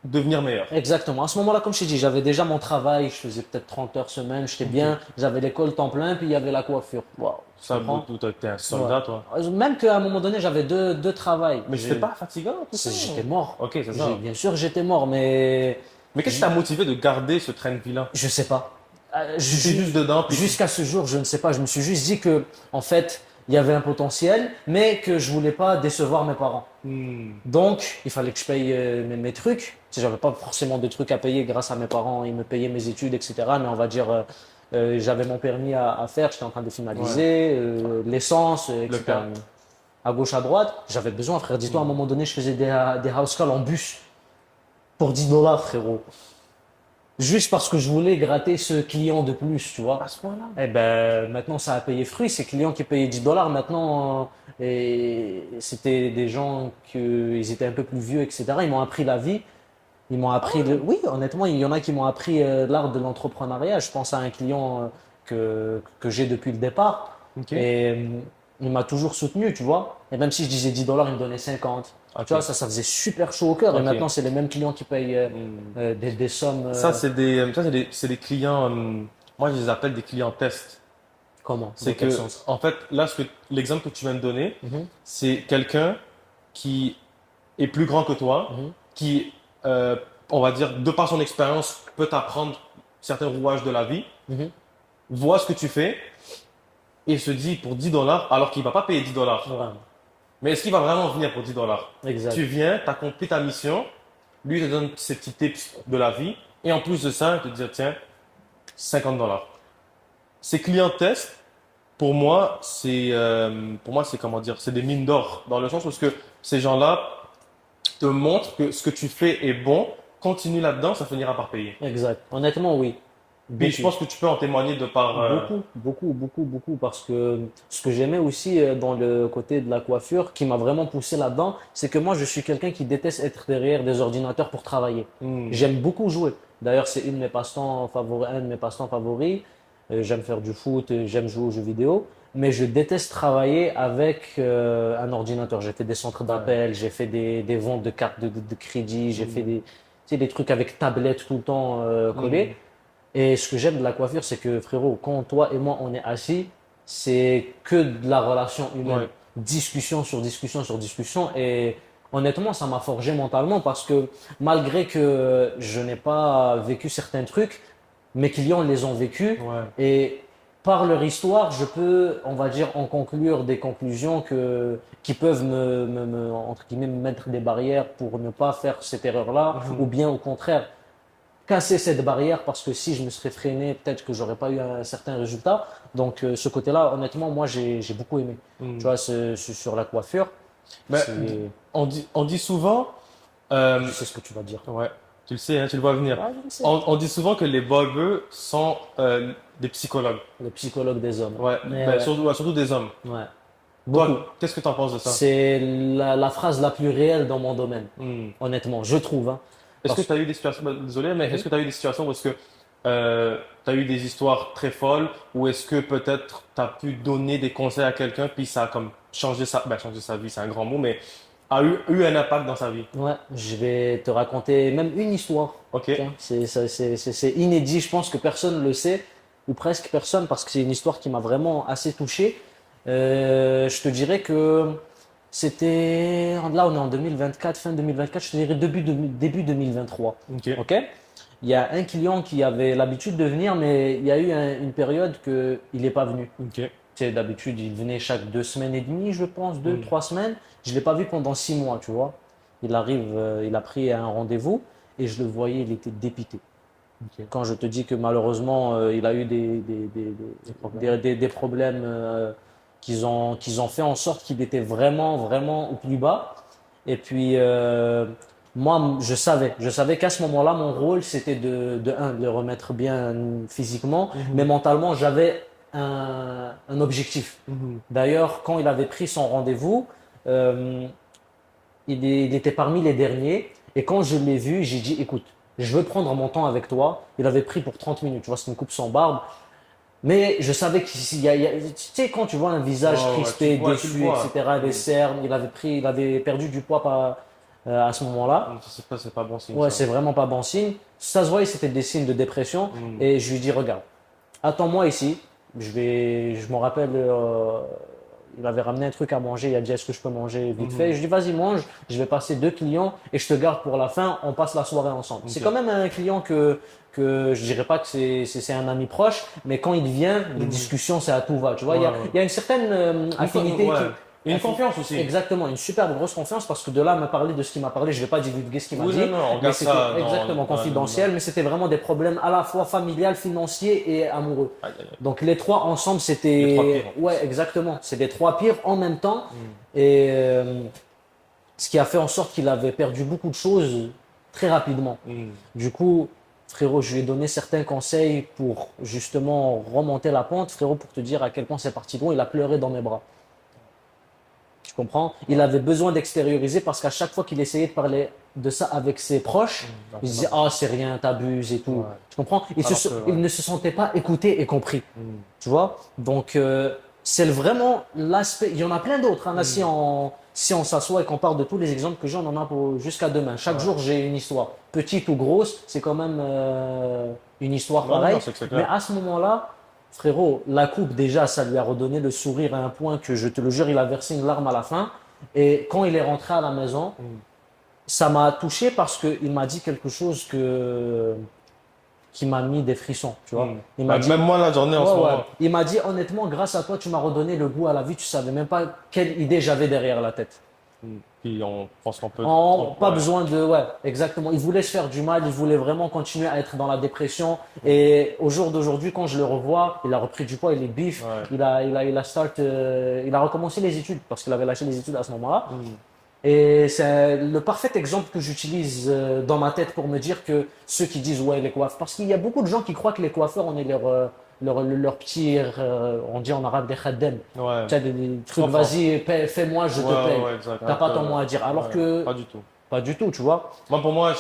devenir meilleur. Exactement. À ce moment-là, comme je t'ai dit, j'avais déjà mon travail, je faisais peut-être 30 heures semaine, j'étais bien, j'avais l'école temps plein, puis il y avait la coiffure. Waouh. Ça, comprends? tu es un soldat, Ouais. toi. Même qu'à un moment donné, j'avais deux travails. Mais c'était pas fatigant, tout ça? J'étais mort. Ok, c'est ça. Bien sûr, j'étais mort, mais Mais qu'est-ce qui t'a motivé de garder ce train de vie-là? je sais pas. Tu es juste dedans, puis Jusqu'à ce jour, je ne sais pas. Je me suis juste dit que, en fait, il y avait un potentiel, mais que je voulais pas décevoir mes parents. Donc, il fallait que je paye mes trucs. Tu sais, j'avais pas forcément de trucs à payer grâce à mes parents. Ils me payaient mes études, etc. Mais on va dire, j'avais mon permis à faire. J'étais en train de finaliser. L'essence, etc. permis. À gauche, à droite. J'avais besoin, frère. Dis-toi, à un moment donné, je faisais des house calls en bus pour 10 dollars, frérot. Juste parce que je voulais gratter ce client de plus, tu vois. à ce point-là. Eh ben, maintenant, ça a payé fruit. Ces clients qui payaient 10 dollars, maintenant, et c'était des gens ils étaient un peu plus vieux, etc. Ils m'ont appris la vie. Ils m'ont appris oui, honnêtement, il y en a qui m'ont appris l'art de l'entrepreneuriat. Je pense à un client que j'ai depuis le départ. Ok. Et il m'a toujours soutenu, tu vois. Et même si je disais 10 dollars, il me donnait 50. Ok. Tu vois, ça faisait super chaud au cœur. Et Ok. maintenant, c'est les mêmes clients qui payent des sommes. Ça, c'est des clients, moi, je les appelle des clients test. Comment? C'est Dans quel que, sens? en fait, là, l'exemple que tu viens de donner, Mhm. c'est quelqu'un qui est plus grand que toi, Mhm. qui, on va dire, de par son expérience, peut t'apprendre certains rouages de la vie, Mhm. voit ce que tu fais et se dit pour 10 dollars, alors qu'il va pas payer 10 dollars. Vraiment. Mais est-ce qu'il va vraiment venir pour 10 dollars? Exact. Tu viens, tu accomplis ta mission, lui te donne ses petits tips de la vie, et en plus de ça, il te dit, tiens, 50 dollars. Ces clients test, pour moi, c'est comment dire, c'est des mines d'or, dans le sens où ces gens-là te montrent que ce que tu fais est bon, continue là-dedans, ça finira par payer. Exact. Honnêtement, oui. Puis je beaucoup. pense que tu peux en témoigner de par... Beaucoup, parce que ce que j'aimais aussi dans le côté de la coiffure, qui m'a vraiment poussé là-dedans, c'est que moi, je suis quelqu'un qui déteste être derrière des ordinateurs pour travailler. Hmm. J'aime beaucoup jouer. D'ailleurs, c'est une de mes passe-temps favoris, un de mes passe-temps favoris. J'aime faire du foot, j'aime jouer aux jeux vidéo, mais je déteste travailler avec un ordinateur. J'ai fait des centres d'appel, j'ai fait des ventes de cartes de crédit, j'ai fait tu sais, des trucs avec tablette tout le temps Hmm. collés. Et ce que j'aime de la coiffure, c'est que frérot, quand toi et moi on est assis, c'est que de la relation humaine. Ouais. Discussion sur discussion sur discussion. Et honnêtement, ça m'a forgé mentalement parce que malgré que je n'ai pas vécu certains trucs, mes clients les ont vécus. Ouais. Et par leur histoire, je peux, on va dire, en conclure des conclusions qui peuvent entre guillemets, me mettre des barrières pour ne pas faire cette erreur-là, ou bien au contraire, casser cette barrière parce que si je me serais freiné, peut-être que j'aurais pas eu un certain résultat. Donc ce côté-là, honnêtement, moi j'ai beaucoup aimé. Tu Hmm. vois, sur la coiffure, Ben, c'est, on dit souvent... euh, je sais ce que tu vas dire. ouais, tu le sais, hein, tu le vois venir. Ah, je le sais. On dit souvent que les barbers sont des psychologues. Le psychologue des hommes. Ouais, Mais ben, ouais, surtout, ouais, surtout des hommes. ouais, beaucoup. Toi, qu'est-ce que tu en penses de ça? C'est la phrase la plus réelle dans mon domaine, Hmm. honnêtement, je trouve. Hein. Est-ce que Parce tu as eu des situations, bah, désolé, mais Mhm. est-ce que tu as eu des situations où est-ce que tu as eu des histoires très folles ou est-ce que peut-être tu as pu donner des conseils à quelqu'un puis ça a comme changé sa vie, c'est un grand mot, mais eu un impact dans sa vie? Ouais, je vais te raconter même une histoire. Ok. Tiens, c'est inédit, je pense que personne ne le sait, ou presque personne, parce que c'est une histoire qui m'a vraiment assez touché. Je te dirais que c'était, là on est en 2024, fin 2024, je te dirais début 2023. Ok. Ok? Il y a un client qui avait l'habitude de venir, mais il y a eu une période qu'il n'est pas venu. Ok. Tu sais, d'habitude, il venait chaque 2 semaines et demie, je pense, deux, Hmm. 3 semaines. Je ne l'ai pas vu pendant 6 mois, tu vois. Il arrive, il a pris un rendez-vous et je le voyais, il était dépité. Ok. Quand je te dis que malheureusement, il a eu Des problèmes. des problèmes qu'ils ont fait en sorte qu'il était vraiment, vraiment au plus bas. Et puis, moi, je savais qu'à ce moment-là, mon rôle, c'était de le remettre bien physiquement, mais Mhm. mentalement, j'avais un objectif. Mhm. D'ailleurs, quand il avait pris son rendez-vous, euh, il était parmi les derniers. Et quand je l'ai vu, j'ai dit, écoute, je veux prendre mon temps avec toi. Il avait pris pour 30 minutes. Tu vois, c'est une coupe sans barbe. Mais je savais qu'il tu sais, quand tu vois un visage Ouais, ouais, crispé, tu le déçu, vois. etc., des Hmm. cernes, il avait perdu du poids à ce moment-là. C'est pas bon signe Ouais, ça. c'est vraiment pas bon signe. Ça se voyait, c'était des signes de dépression. Hmm. Et je lui dis, regarde, attends-moi ici. Je me rappelle, il avait ramené un truc à manger. Il a dit, est-ce que je peux manger vite fait? Mhm. Je dis, vas-y, mange. Je vais passer 2 clients et je te garde pour la fin. On passe la soirée ensemble. C'est Ok. quand même un client que je dirais pas que c'est un ami proche, mais quand il vient, les Mhm. discussions, c'est à tout va. Tu vois, Ouais, ouais. il y a une certaine affinité Ouais. Et une confiance aussi. Exactement, une superbe grosse confiance parce que de là, à me parler de ce qu'il m'a parlé, je vais pas divulguer ce qu'il m'a Oui, dit, non, non, on mais garde c'était ça exactement confidentiel, mais c'était vraiment des problèmes à la fois familial, financiers et amoureux. Aïe, aïe, aïe. Donc les trois ensemble, Les trois pires. c'était ouais, exactement, c'est les trois pires en même temps Hmm. et ce qui a fait en sorte qu'il avait perdu beaucoup de choses très rapidement. Hmm. Du coup, frérot, je lui ai donné certains conseils pour justement remonter la pente, frérot, pour te dire à quel point c'est parti loin, il a pleuré dans mes bras. Tu comprends? Il avait besoin d'extérioriser parce qu'à chaque fois qu'il essayait de parler de ça avec ses proches, Non, il c'est disait, pas ah, c'est rien, t'abuses et tout. Ouais. Tu comprends? Alors que, Il ouais. ne se sentait pas écouté et compris. Hmm. Tu vois? Donc, c'est vraiment l'aspect. Il y en a plein d'autres. Hein. Là, si on s'assoit et qu'on parle de tous les exemples que j'ai, on en a jusqu'à demain. Chaque Ouais. jour, j'ai une histoire. Petite ou grosse, c'est quand même une histoire Non, non, pareille. non, c'est Mais clair. à ce moment-là, frérot, la coupe, déjà, ça lui a redonné le sourire à un point que je te le jure, il a versé une larme à la fin. Et quand il est rentré à la maison, Hmm. ça m'a touché parce qu'il m'a dit quelque chose qui m'a mis des frissons, tu vois. Hmm. Il m'a dit, Même moi, la journée en ce ouais, ouais. moment. Il m'a dit, honnêtement, grâce à toi, tu m'as redonné le goût à la vie. Tu savais même pas quelle idée j'avais derrière la tête. Hmm. Puis on pense qu'on peut. Pas Ouais. besoin de, ouais, exactement. Il voulait se faire du mal. Il voulait vraiment continuer à être dans la dépression. Et au jour d'aujourd'hui, quand je le revois, il a repris du poids, il est bif. Ouais. Il a recommencé les études parce qu'il avait lâché les études à ce moment-là. Hmm. Et c'est le parfait exemple que j'utilise dans ma tête pour me dire que ceux qui disent ouais les coiffeurs, parce qu'il y a beaucoup de gens qui croient que les coiffeurs on est leur petit, on dit en arabe des khaddam. Ouais. Tu as des Je trucs, comprends. vas-y, fais-moi, je te paye. Ouais, exact. T'as Un pas peu, ton mot à dire. Alors ouais, que pas du tout. pas du tout, tu vois. Moi, pour moi,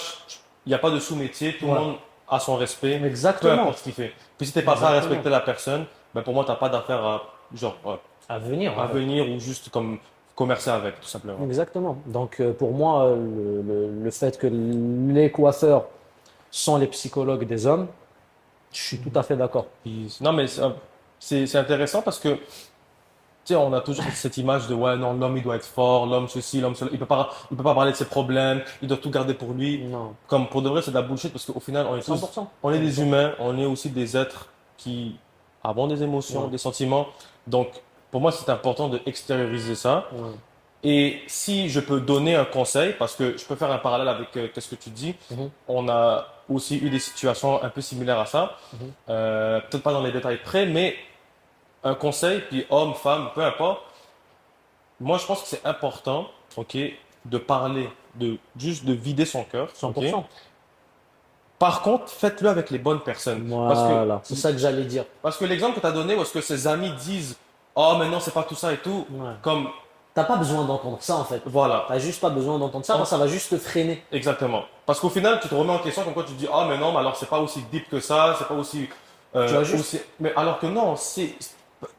il n'y a pas de sous-métier. Tout le Ouais. monde a son respect, peu Exactement. importe ce qu'il fait. Puis si t'es pas prêt à Exactement. respecter la personne, ben pour moi, t'as pas d'affaire à, genre, À venir, en à fait. venir ou juste comme commercer avec, tout simplement. Exactement. Donc, pour moi, le fait que les coiffeurs sont les psychologues des hommes, je suis tout à fait d'accord. Non, mais c'est intéressant parce que, tu sais, on a toujours cette image de, ouais, non, l'homme, il doit être fort, l'homme ceci, l'homme cela. Il peut pas parler de ses problèmes, il doit tout garder pour lui. Non, Comme pour de vrai, c'est de la bullshit parce qu'au final, on est tous, 100%. on est des 100%. humains, on est aussi des êtres qui avons des émotions, Ouais, des sentiments. Donc, pour moi, c'est important de extérioriser ça. ouais. Et si je peux donner un conseil, parce que je peux faire un parallèle avec ce que tu dis, Mhm, on a aussi eu des situations un peu similaires à ça. mhm. Peut-être pas dans les détails près, mais un conseil, puis homme, femme, peu importe. Moi, je pense que c'est important, ok, de parler, de juste de vider son cœur, ok. 100%. Par contre, faites-le avec les bonnes personnes, Voilà, c'est ça que j'allais dire. parce que l'exemple que tu as donné, où est-ce que ses amis disent, oh, mais non, c'est pas tout ça et tout, Ouais. comme, T'as pas besoin d'entendre ça, en fait. voilà. T'as juste pas besoin d'entendre ça, En- parce que ça va juste te freiner. Exactement. Parce qu'au final, tu te remets en question comme quoi tu te dis, ah, mais non, mais alors c'est pas aussi deep que ça, c'est pas aussi, Tu vas juste. mais alors que non,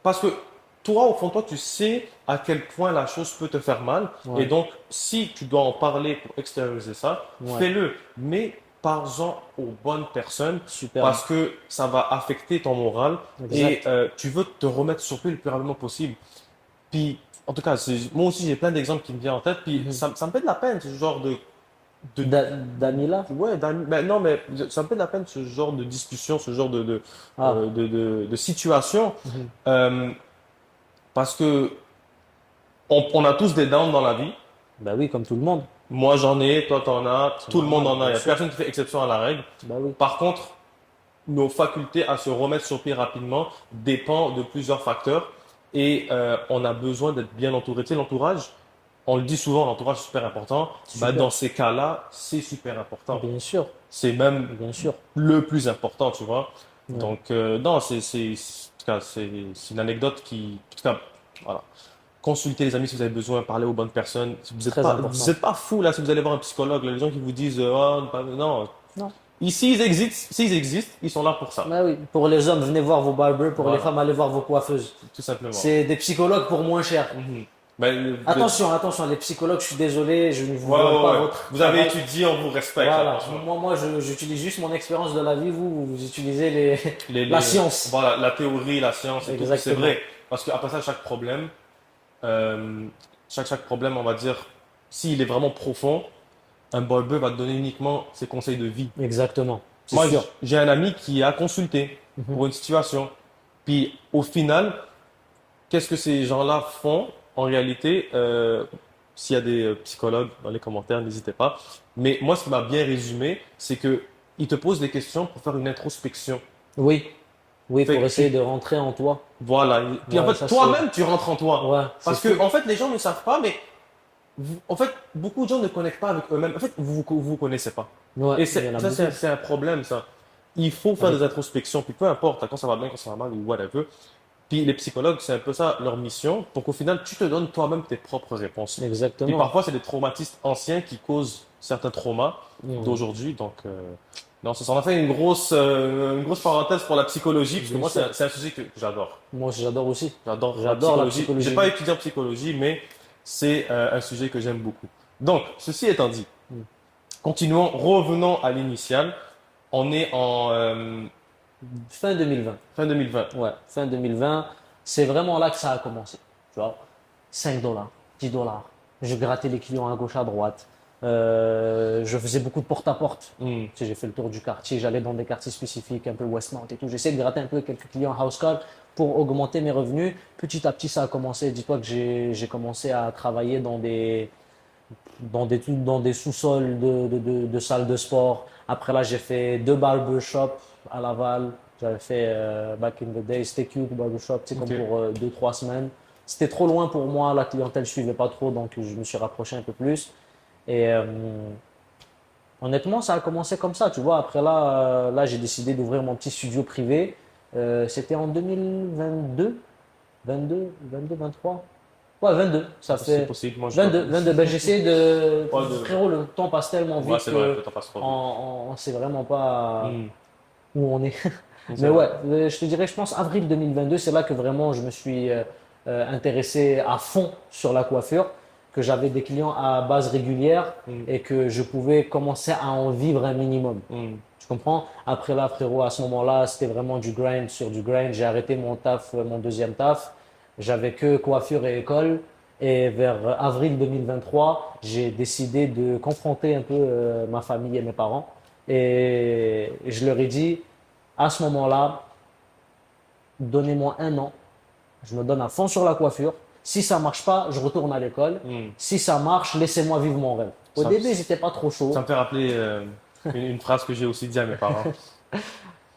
parce que toi, au fond de toi, tu sais à quel point la chose peut te faire mal. Et Ouais, donc, si tu dois en parler pour extérioriser ça, ouais, fais-le. Mais parle-en aux bonnes personnes super. parce que ça va affecter ton moral et Exact. tu veux te remettre sur pied le plus rapidement possible. Puis, en tout cas, moi aussi, j'ai plein d'exemples qui me viennent en tête. Puis, Mhm. ça me fait de la peine, ce genre de Danila? ouais, ben non, mais ça me fait de la peine ce genre de discussion, ce genre Ah. de situation. Mhm. Euh, Parce que on a tous des downs dans la vie. Bah oui, comme tout le monde. Moi, j'en ai, toi, t'en as, C'est tout le monde normal, en a. Il bien n'y a sûr. personne qui fait exception à la règle. Bah oui. Par contre, nos facultés à se remettre sur pied rapidement dépend de plusieurs facteurs et on a besoin d'être bien entouré. Tu sais, l'entourage, on le dit souvent, l'entourage est super important. Bah, Super. dans ces cas-là, c'est super important. Bien sûr. C'est même Bien sûr. le plus important, tu vois. Ouais. Donc, non, en tout cas, c'est une anecdote en tout cas, voilà. Consultez les amis si vous avez besoin, parlez aux bonnes personnes. Si Très vous important. êtes pas fou là si vous allez voir un psychologue, là, les gens qui vous disent, oh, non. Non. Ici, s'ils existent, ils sont là pour ça. Bah oui. Pour les hommes, venez voir vos barbers. Pour les Voilà, femmes, allez voir vos coiffeuses. tout simplement. C'est des psychologues pour moins cher. Mhm. Ben, Attention, attention, les psychologues, je suis désolé, je ne vous ouais, vole ouais, pas ouais. votre Vous avez travail. étudié, on vous respecte, là, Voilà. franchement. Moi, j'utilise juste mon expérience de la vie. Vous utilisez la Les, science. voilà, la théorie, la science et tout, c'est Exactement. vrai. Parce qu'après ça, euh, chaque problème, on va dire, s'il est vraiment profond, un barber va te donner uniquement ses conseils de vie. Exactement. C'est Moi, sûr. j'ai un ami qui a consulté Mhm. pour une situation. Puis, au final, qu'est-ce que ces gens-là font en réalité? S'il y a des psychologues dans les commentaires, n'hésitez pas. Mais moi, ce qui m'a bien résumé, c'est que ils te posent des questions pour faire une introspection. Oui. Oui, Fait pour que essayer de rentrer en toi. voilà. Puis en Ouais, fait, ça toi-même, tu rentres en toi. Ouais, c'est Parce fou. que en fait, les gens ne savent pas, mais en fait, beaucoup de gens ne connectent pas avec eux-mêmes. En fait, vous connaissez pas. Ouais, Et il y en a ça, beaucoup. c'est un problème, ça. Il faut faire Avec- des introspections, puis peu importe, quand ça va bien, quand ça va mal, ou whatever. Puis les psychologues, c'est un peu ça leur mission, pour qu'au final, tu te donnes toi-même tes propres réponses. Puis Exactement. parfois, c'est des traumatismes anciens qui causent certains traumas Mhm. d'aujourd'hui. Donc, non, ça en a fait une grosse parenthèse pour la psychologie, parce que Bien moi, sûr. c'est un sujet que j'adore. Moi, j'adore aussi. J'adore la J'adore la psychologie. psychologie. J'ai pas étudié en psychologie, mais c'est un sujet que j'aime beaucoup. Donc, ceci étant dit, Mhm. continuons, revenons à l'initial. On est en Fin 2020. fin 2020. Ouais, fin 2020. C'est vraiment là que ça a commencé. Tu vois, 5 dollars, 10 dollars. Je grattais les clients à gauche, à droite. Je faisais beaucoup de porte-à-porte. Hmm. Tu sais, j'ai fait le tour du quartier, j'allais dans des quartiers spécifiques, un peu Westmount et tout. J'essaie de gratter un peu quelques clients house call pour augmenter mes revenus. Petit à petit, ça a commencé. Dis-toi que j'ai commencé à travailler dans des sous-sols de salles de sport. Après là, j'ai fait 2 barbershops à Laval. J'avais fait back in the day, c'était cute barbershop, c'est Ok. comme pour 2, 3 semaines. c'était trop loin pour moi, la clientèle ne suivait pas trop, donc je me suis rapproché un peu plus. Et honnêtement, ça a commencé comme ça, tu vois. Après là j'ai décidé d'ouvrir mon petit studio privé. C'était en 2022, 23. Ouais, 22, ça C'est fait possible. Moi, je 22. Ben, j'essaie de. Pas de- Frérot, le temps passe tellement Ouais, vite c'est vrai, que le temps passe trop vite. on sait vraiment pas Hmm, où on est. c'est Mais vrai. ouais, je te dirais, je pense avril 2022, c'est là que vraiment je me suis intéressé à fond sur la coiffure, que j'avais des clients à base régulière Hmm, et que je pouvais commencer à en vivre un minimum. hmm. Tu comprends? Après là, frérot, à ce moment-là, c'était vraiment du grind sur du grind. J'ai arrêté mon taf, mon deuxième taf. J'avais que coiffure et école. Et vers avril 2023, j'ai décidé de confronter un peu ma famille et mes parents. Et je leur ai dit, à ce moment-là, donnez-moi un an. Je me donne à fond sur la coiffure. Si ça marche pas, je retourne à l'école. Hmm. Si ça marche, laissez-moi vivre mon rêve. Au Ça, début, j'étais pas trop chaud. ça me fait rappeler une phrase que j'ai aussi dit à mes parents.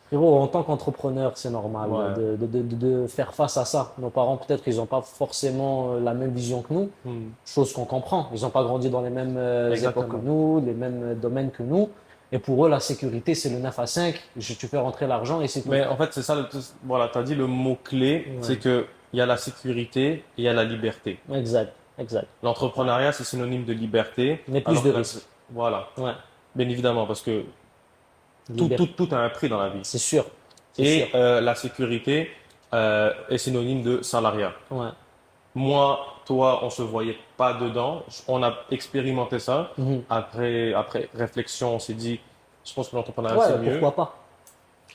Frérot, en tant qu'entrepreneur, c'est normal Ouais. de faire face à ça. Nos parents, peut-être qu'ils n'ont pas forcément la même vision que nous, Hmm. chose qu'on comprend. Ils n'ont pas grandi dans les mêmes Exactement. époques que nous, les mêmes domaines que nous. Et pour eux, la sécurité, c'est le 9 à 5. Tu fais rentrer l'argent et c'est tout. Mais en fait, c'est ça. Voilà, tu as dit le mot-clé, Ouais. c'est que il y a la sécurité et il y a la liberté. Exact, exact. L'entrepreneuriat, c'est synonyme de liberté. Mais plus alors de que risques. voilà, Ouais, bien évidemment, parce que tout a un prix dans la vie. c'est sûr. C'est Et sûr. la sécurité est synonyme de salariat. Ouais. Moi, toi, on se voyait pas dedans. On a expérimenté ça. Mhm. Après réflexion, on s'est dit, je pense que l'entrepreneuriat, Ouais, c'est mieux. pourquoi pas.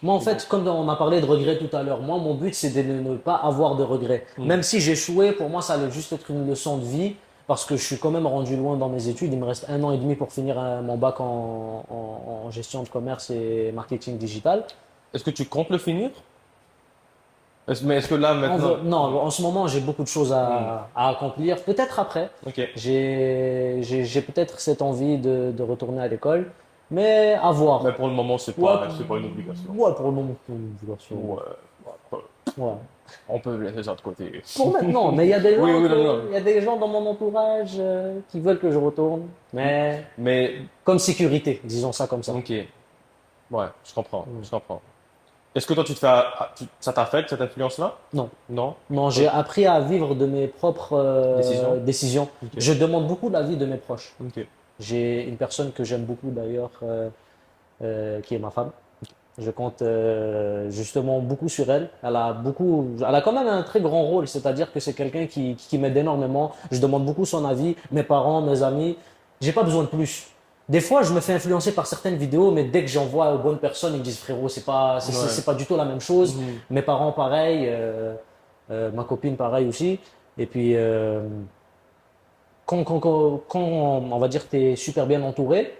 Moi, en fait, comme on a parlé de regrets tout à l'heure, moi, mon but, c'est de ne pas avoir de regrets. Mm. Même si j'ai échoué, pour moi, ça allait juste être une leçon de vie parce que je suis quand même rendu loin dans mes études. Il me reste un an et demi pour finir mon bac en gestion de commerce et marketing digital. Est-ce que tu comptes le finir? Mais est-ce que là, maintenant... Non, en ce moment, j'ai beaucoup de choses à accomplir. Peut-être après. Ok. J'ai peut-être cette envie de retourner à l'école, mais à voir. Mais pour le moment, c'est Ouais, pas une obligation. ouais, pour le moment, c'est une obligation. Ouais. Ouais. On peut laisser ça de côté. Pour maintenant, mais il y a des gens, Oui, oui, non. il y a des gens dans mon entourage qui veulent que je retourne, mais Mais, comme sécurité, disons ça comme ça. ok. Ouais, je comprends, je comprends. Est-ce que toi, ça t'affecte, cette influence-là? Non, Non? non, j'ai appris à vivre de mes propres Décision? décisions. Ok. Je demande beaucoup l'avis de mes proches. Ok. J'ai une personne que j'aime beaucoup d'ailleurs, qui est ma femme. Je compte justement beaucoup sur elle. Elle a quand même un très grand rôle, c'est-à-dire que c'est quelqu'un qui m'aide énormément. Je demande beaucoup son avis, mes parents, mes amis. J'ai pas besoin de plus. Des fois, je me fais influencer par certaines vidéos, mais dès que j'envoie aux bonnes personnes, ils me disent frérot, c'est pas du tout la même chose. Mhm. Mes parents, pareil, ma copine, pareil aussi. Et puis, quand on va dire, tu es super bien entouré,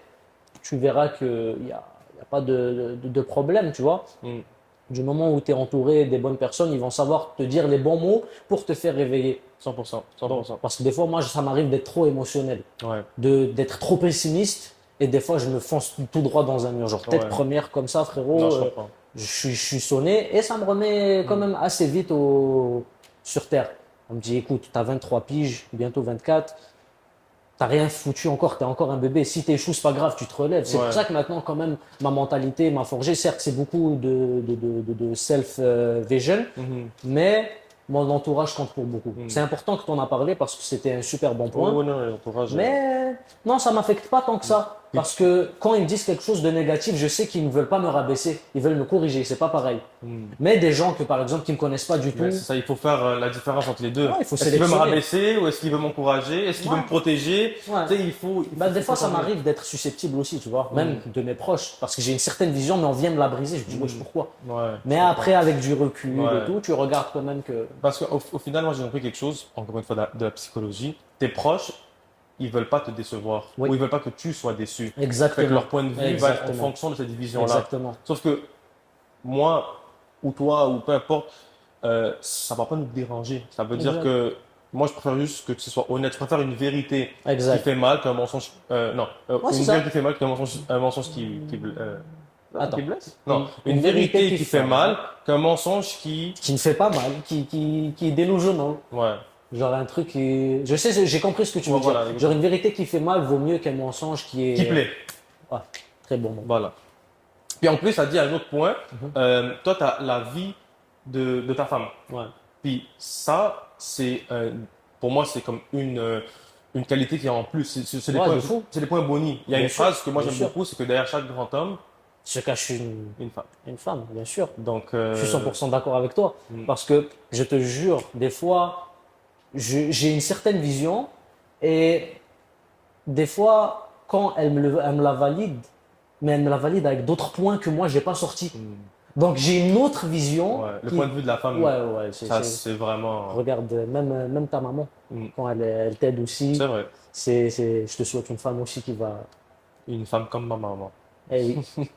tu verras qu'il y a pas de problème, tu vois. Mhm. Du moment où tu es entouré des bonnes personnes, ils vont savoir te dire les bons mots pour te faire réveiller. 100%. 100%. Parce que des fois, moi, ça m'arrive d'être trop émotionnel, Ouais. d'être trop pessimiste, et des fois, je me fonce tout droit dans un mur. Genre, tête Ouais. première comme ça, frérot, Non, je comprends. je suis sonné, et ça me remet quand même assez vite sur terre. On me dit, écoute, tu as 23 piges, bientôt 24. T'as rien foutu encore, t'es encore un bébé. Si t'échoues, c'est pas grave, tu te relèves. C'est Ouais. pour ça que maintenant, quand même, ma mentalité m'a forgé. Certes, c'est beaucoup de self-vision, Mhm. mais mon entourage compte pour beaucoup. Mhm. C'est important que tu en as parlé parce que c'était un super bon Ouais, point. ouais, non, l'entourage. Mais non, ça m'affecte pas tant que ça. Parce que quand ils me disent quelque chose de négatif, je sais qu'ils ne veulent pas me rabaisser. Ils veulent me corriger. C'est pas pareil. Mhm. Mais des gens que, par exemple, qui me connaissent pas du tout, Mais c'est ça, il faut faire la différence entre les deux. Ouais, il faut Est-ce qu'il veut me sélectionner. rabaisser ou est-ce qu'il veut m'encourager? Est-ce qu'il veut Ouais. me protéger? Ouais. Tu sais, il faut bah, des fois, ça changer. m'arrive d'être susceptible aussi, tu vois, même de mes proches, parce que j'ai une certaine vision, mais on vient me la briser. Je me dis, wesh, pourquoi? Ouais. Mais après, avec du recul Ouais. et tout, tu regardes quand même que. Parce qu'au final, moi, j'ai compris quelque chose, encore une fois, de la psychologie. Tes proches, ils veulent pas te décevoir. Oui. Ou ils veulent pas que tu sois déçu. Fait Exactement. que leur point de vue va être en Exactement. fonction de cette division-là. Exactement. Sauf que moi, ou toi, ou peu importe, ça va pas nous déranger. Ça veut dire Exact. que moi, je préfère juste que tu sois honnête. Je préfère une vérité qui Exact. fait mal qu'un mensonge. Non, c'est une ça. vérité qui fait mal qu'un mensonge Attends. qui blesse. Non, Une une vérité vérité qui fait mal qu'un mensonge qui. Qui ne fait pas mal, qui est délusional. Ouais. Genre un truc qui. Je sais, j'ai compris ce que tu veux Ouais, dire. voilà. Genre une vérité qui fait mal vaut mieux qu'un mensonge qui est. Qui plaît. Ouais, très bon mot. Voilà. Puis en plus, ça dit un autre point. Mhm. Toi, tu as la vie de ta femme. Ouais. Puis ça, pour moi, c'est comme une qualité qui est en plus. C'est des Ouais, points, de fou. c'est des points bonnies. Il y a Bien une sûr, phrase que moi bien j'aime sûr. beaucoup, c'est que derrière chaque grand homme, Se cache une femme. une femme, bien sûr. Donc, Je suis 100% d'accord avec toi. Mm. Parce que je te jure, des fois, j'ai une certaine vision et des fois, quand elle me la valide, mais elle me la valide avec d'autres points que moi, j'ai pas sortis. Donc, j'ai une autre vision. Ouais, le qui- point de vue de la femme, Ouais, ouais, ça, c'est vraiment. regarde, même ta maman, Mm. quand elle t'aide aussi, C'est vrai. je te souhaite une femme aussi qui va. Une femme comme ma maman. Eh oui.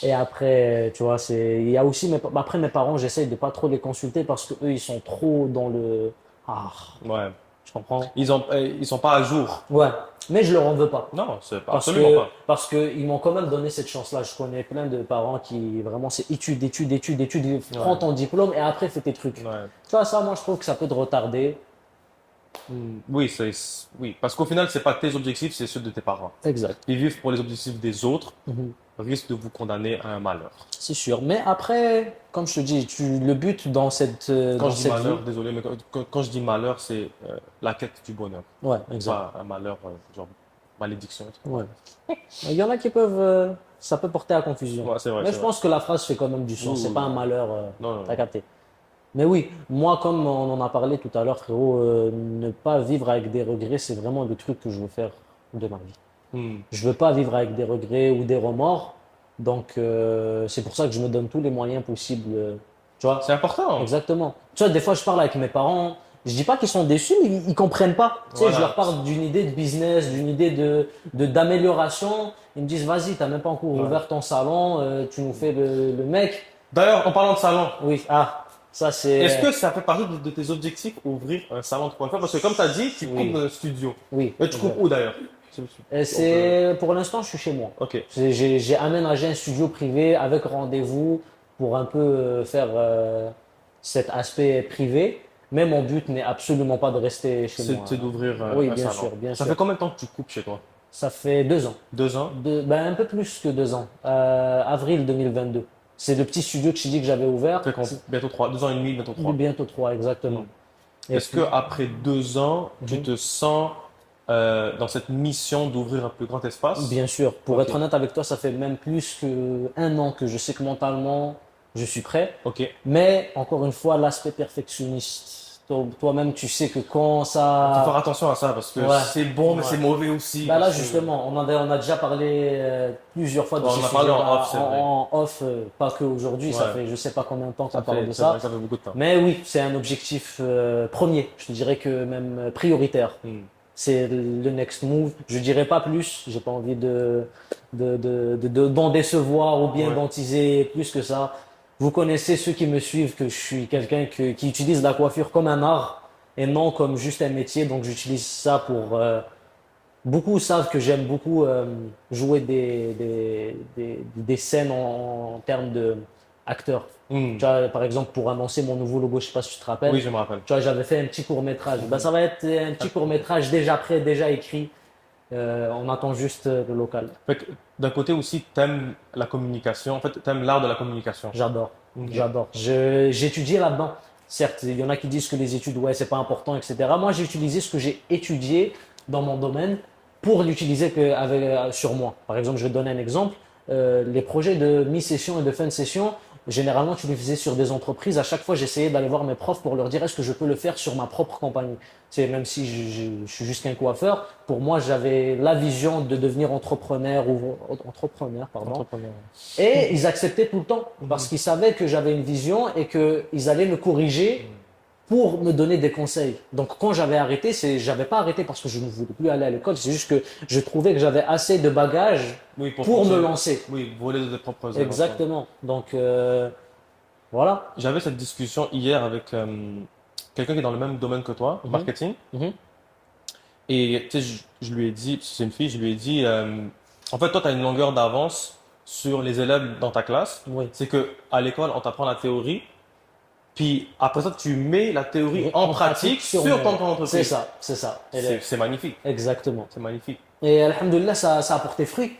Et après, tu vois, il y a aussi après mes parents, j'essaye de pas trop les consulter parce que eux, ils sont trop dans le. Ah, Ouais. je comprends. Ils sont pas à jour. Ouais, mais je leur en veux pas. Non, c'est pas Parce absolument que, pas. parce que ils m'ont quand même donné cette chance-là. Je connais plein de parents qui vraiment c'est études, études, études, études, prends ton diplôme et après fais tes trucs. Ouais. Tu vois, ça, moi je trouve que ça peut te retarder. Oui, oui, parce qu'au final, c'est pas tes objectifs, c'est ceux de tes parents. Exact. Et vivre pour les objectifs des autres Mhm. risque de vous condamner à un malheur. C'est sûr. Mais après, comme je te dis, le but dans cette, Quand dans je dis cette malheur, vie. désolé, mais quand je dis malheur, c'est la quête du bonheur. Ouais, exact. Pas un malheur, genre malédiction. Ouais. Il y en a qui peuvent, ça peut porter à confusion. Ouais, c'est vrai, Mais c'est je vrai. pense que la phrase fait quand même du sens. Oui, C'est oui, pas un oui. malheur. Non, non, T'as non. capté. Mais oui, moi, comme on en a parlé tout à l'heure, frérot, ne pas vivre avec des regrets, c'est vraiment le truc que je veux faire de ma vie. Hmm. Je veux pas vivre avec des regrets ou des remords. Donc, c'est pour ça que je me donne tous les moyens possibles. Tu vois? C'est important. Exactement. Tu vois, des fois, je parle avec mes parents. Je dis pas qu'ils sont déçus, mais ils comprennent pas. Tu sais, Voilà. je leur parle d'une idée de business, d'une idée d'amélioration. Ils me disent, vas-y, t'as même pas encore Ouais. ouvert ton salon, tu nous fais le mec. D'ailleurs, en parlant de salon, Oui, ça c'est. est-ce que ça fait partie de tes objectifs, ouvrir un salon de coiffure? Parce que comme tu as dit, tu Oui. coupes dans un studio. Oui. Mais tu coupes où d'ailleurs? Pour l'instant, je suis chez moi. Ok. J'ai aménagé un studio privé avec rendez-vous pour un peu faire cet aspect privé. Mais mon but n'est absolument pas de rester chez moi. C'est d'ouvrir Oui, un bien salon. sûr, bien Ça sûr. fait combien de temps que tu coupes chez toi? Ça fait 2 ans. 2 ans? Ben, un peu plus que 2 ans. Avril 2022. C'est le petit studio que je t'ai dit que j'avais ouvert. Ça fait bientôt 3, 2 ans et demi, bientôt 3. Bientôt 3, exactement. Et Est-ce puis- que après 2 ans, tu Mhm. te sens dans cette mission d'ouvrir un plus grand espace? Bien sûr. Pour Ok. être honnête avec toi, ça fait même plus qu'un an que je sais que mentalement, je suis prêt. Ok. Mais encore une fois, l'aspect perfectionniste. Toi-même, tu sais que quand Faut faire ça. attention à ça parce que Ouais. c'est bon, mais Ouais. c'est mauvais aussi. Bah là, Parce que- justement, on a déjà parlé plusieurs fois de Ouais, ce on a parlé en sujet-là off, c'est vrai. en off, pas qu'aujourd'hui. Ça Ouais. fait je sais pas combien de temps qu'on ça parle fait, de c'est ça. vrai, ça fait beaucoup de temps. Mais oui, c'est un objectif premier. Je te dirais que même prioritaire. Hmm. C'est le next move. Je dirais pas plus. J'ai pas envie d'en décevoir ou bien Ouais. d'en teaser plus que ça. Vous connaissez ceux qui me suivent que je suis quelqu'un qui utilise la coiffure comme un art et non comme juste un métier. Donc j'utilise ça pour. Beaucoup savent que j'aime beaucoup jouer des scènes en termes de acteurs. Hmm. Tu vois, par exemple, pour annoncer mon nouveau logo, je sais pas si tu te rappelles. Oui, je me rappelle. Tu vois, j'avais fait un petit court-métrage. Ben, ça va être un petit court-métrage déjà prêt, déjà écrit. On attend juste le local. Fait que, d'un côté aussi, t'aimes la communication. En fait, t'aimes l'art de la communication. J'adore. Ok. J'adore. J'ai étudié là-dedans. Certes, il y en a qui disent que les études, ouais, c'est pas important, etc. Moi, j'ai utilisé ce que j'ai étudié dans mon domaine pour l'utiliser sur moi. Par exemple, je vais te donner un exemple. Les projets de mi-session et de fin de session, généralement, tu les faisais sur des entreprises. À chaque fois, j'essayais d'aller voir mes profs pour leur dire est-ce que je peux le faire sur ma propre compagnie. C'est même si je suis juste qu'un coiffeur, pour moi, j'avais la vision de devenir entrepreneur, pardon. Entrepreneur. Et ils acceptaient tout le temps parce qu'ils savaient que j'avais une vision et qu'ils allaient me corriger pour me donner des conseils. Donc quand j'avais arrêté, j'avais pas arrêté parce que je ne voulais plus aller à l'école, c'est juste que je trouvais que j'avais assez de bagages Oui, pour me fonctionner. lancer. Oui, voler de tes propres ailes. Exactement. Donc voilà. J'avais cette discussion hier avec quelqu'un qui est dans le même domaine que toi, Mhm. marketing. Mhm. Et tu sais, je lui ai dit, c'est une fille, je lui ai dit, en fait, toi, tu as une longueur d'avance sur les élèves dans ta classe. Oui. C'est que à l'école, on t'apprend la théorie, Puis après ça, tu mets la théorie en pratique sur ton entreprise. C'est ça, c'est ça. C'est magnifique. Exactement. C'est magnifique. Et alhamdoulilah, ça a porté fruit.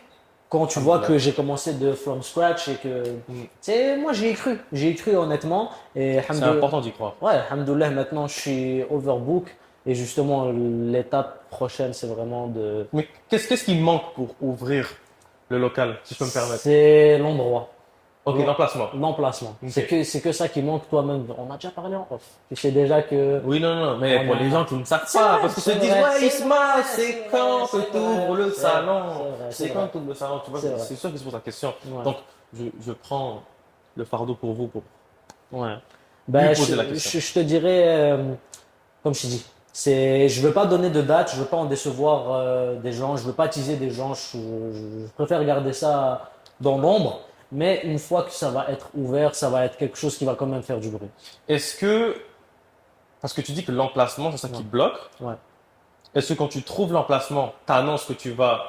Quand tu vois que j'ai commencé de from scratch et que, moi j'y ai cru honnêtement. Et C'est important d'y croire. ouais, alhamdoulilah, maintenant je suis overbook et justement l'étape prochaine c'est vraiment de. Mais qu'est-ce qui manque pour ouvrir le local, si je peux me permettre? C'est l'endroit. Ok, l'emplacement. L'emplacement. Ok. C'est que ça qui manque toi-même. On a déjà parlé en off. Tu sais déjà que. Oui, non, mais pour les gens qui ne savent pas, parce qu'ils se disent, ouais, Isma, c'est quand que tu ouvres le salon? C'est quand tu ouvres le salon? Tu vois, c'est sûr qu'ils se posent la question. Ouais. Donc, je prends le fardeau pour vous pour Ouais. Ben, lui poser la question. je te dirais, comme je t'ai dit, je veux pas donner de date, je veux pas en décevoir des gens, je veux pas teaser des gens, je préfère garder ça dans l'ombre. Mais une fois que ça va être ouvert, ça va être quelque chose qui va quand même faire du bruit. Est-ce que, parce que tu dis que l'emplacement, c'est ça qui bloque, Ouais. est-ce que quand tu trouves l'emplacement, tu annonces que tu vas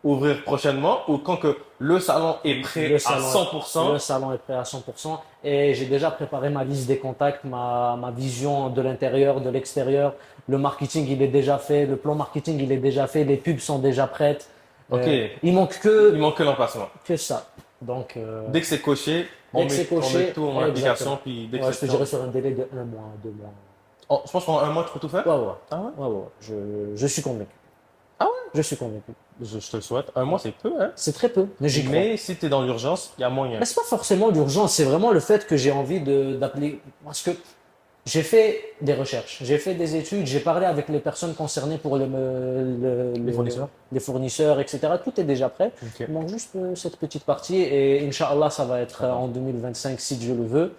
ouvrir prochainement ou quand que le salon est prêt Le à salon, 100%? le salon est prêt à 100% et j'ai déjà préparé ma liste des contacts, ma vision de l'intérieur, de l'extérieur. Le marketing, il est déjà fait, le plan marketing, il est déjà fait, les pubs sont déjà prêtes. Ok. Il manque Il manque que l'emplacement. que ça. Donc, Dès que c'est coché, dès que c'est on coché, met tout en application. exactement. Puis dès que Ouais, je te c'est dirais sur un délai de 1 mois, 2 mois. Oh, je pense qu'en un mois, tu peux tout faire? Ouais, ouais. Ah ouais? Ouais, ouais. Je suis convaincu. Ah ouais? Je suis convaincu. Je te le souhaite. Un mois, c'est peu, hein? C'est très peu, mais j'y crois. Mais si tu es dans l'urgence, il y a moyen. Mais c'est pas forcément l'urgence, c'est vraiment le fait que j'ai envie d'appeler. Parce que j'ai fait des recherches, j'ai fait des études, j'ai parlé avec les personnes concernées pour Les fournisseurs. les fournisseurs, etc. Tout est déjà prêt. Ok. Il manque juste cette petite partie et Inch'Allah, ça va être en 2025 si Dieu le veut.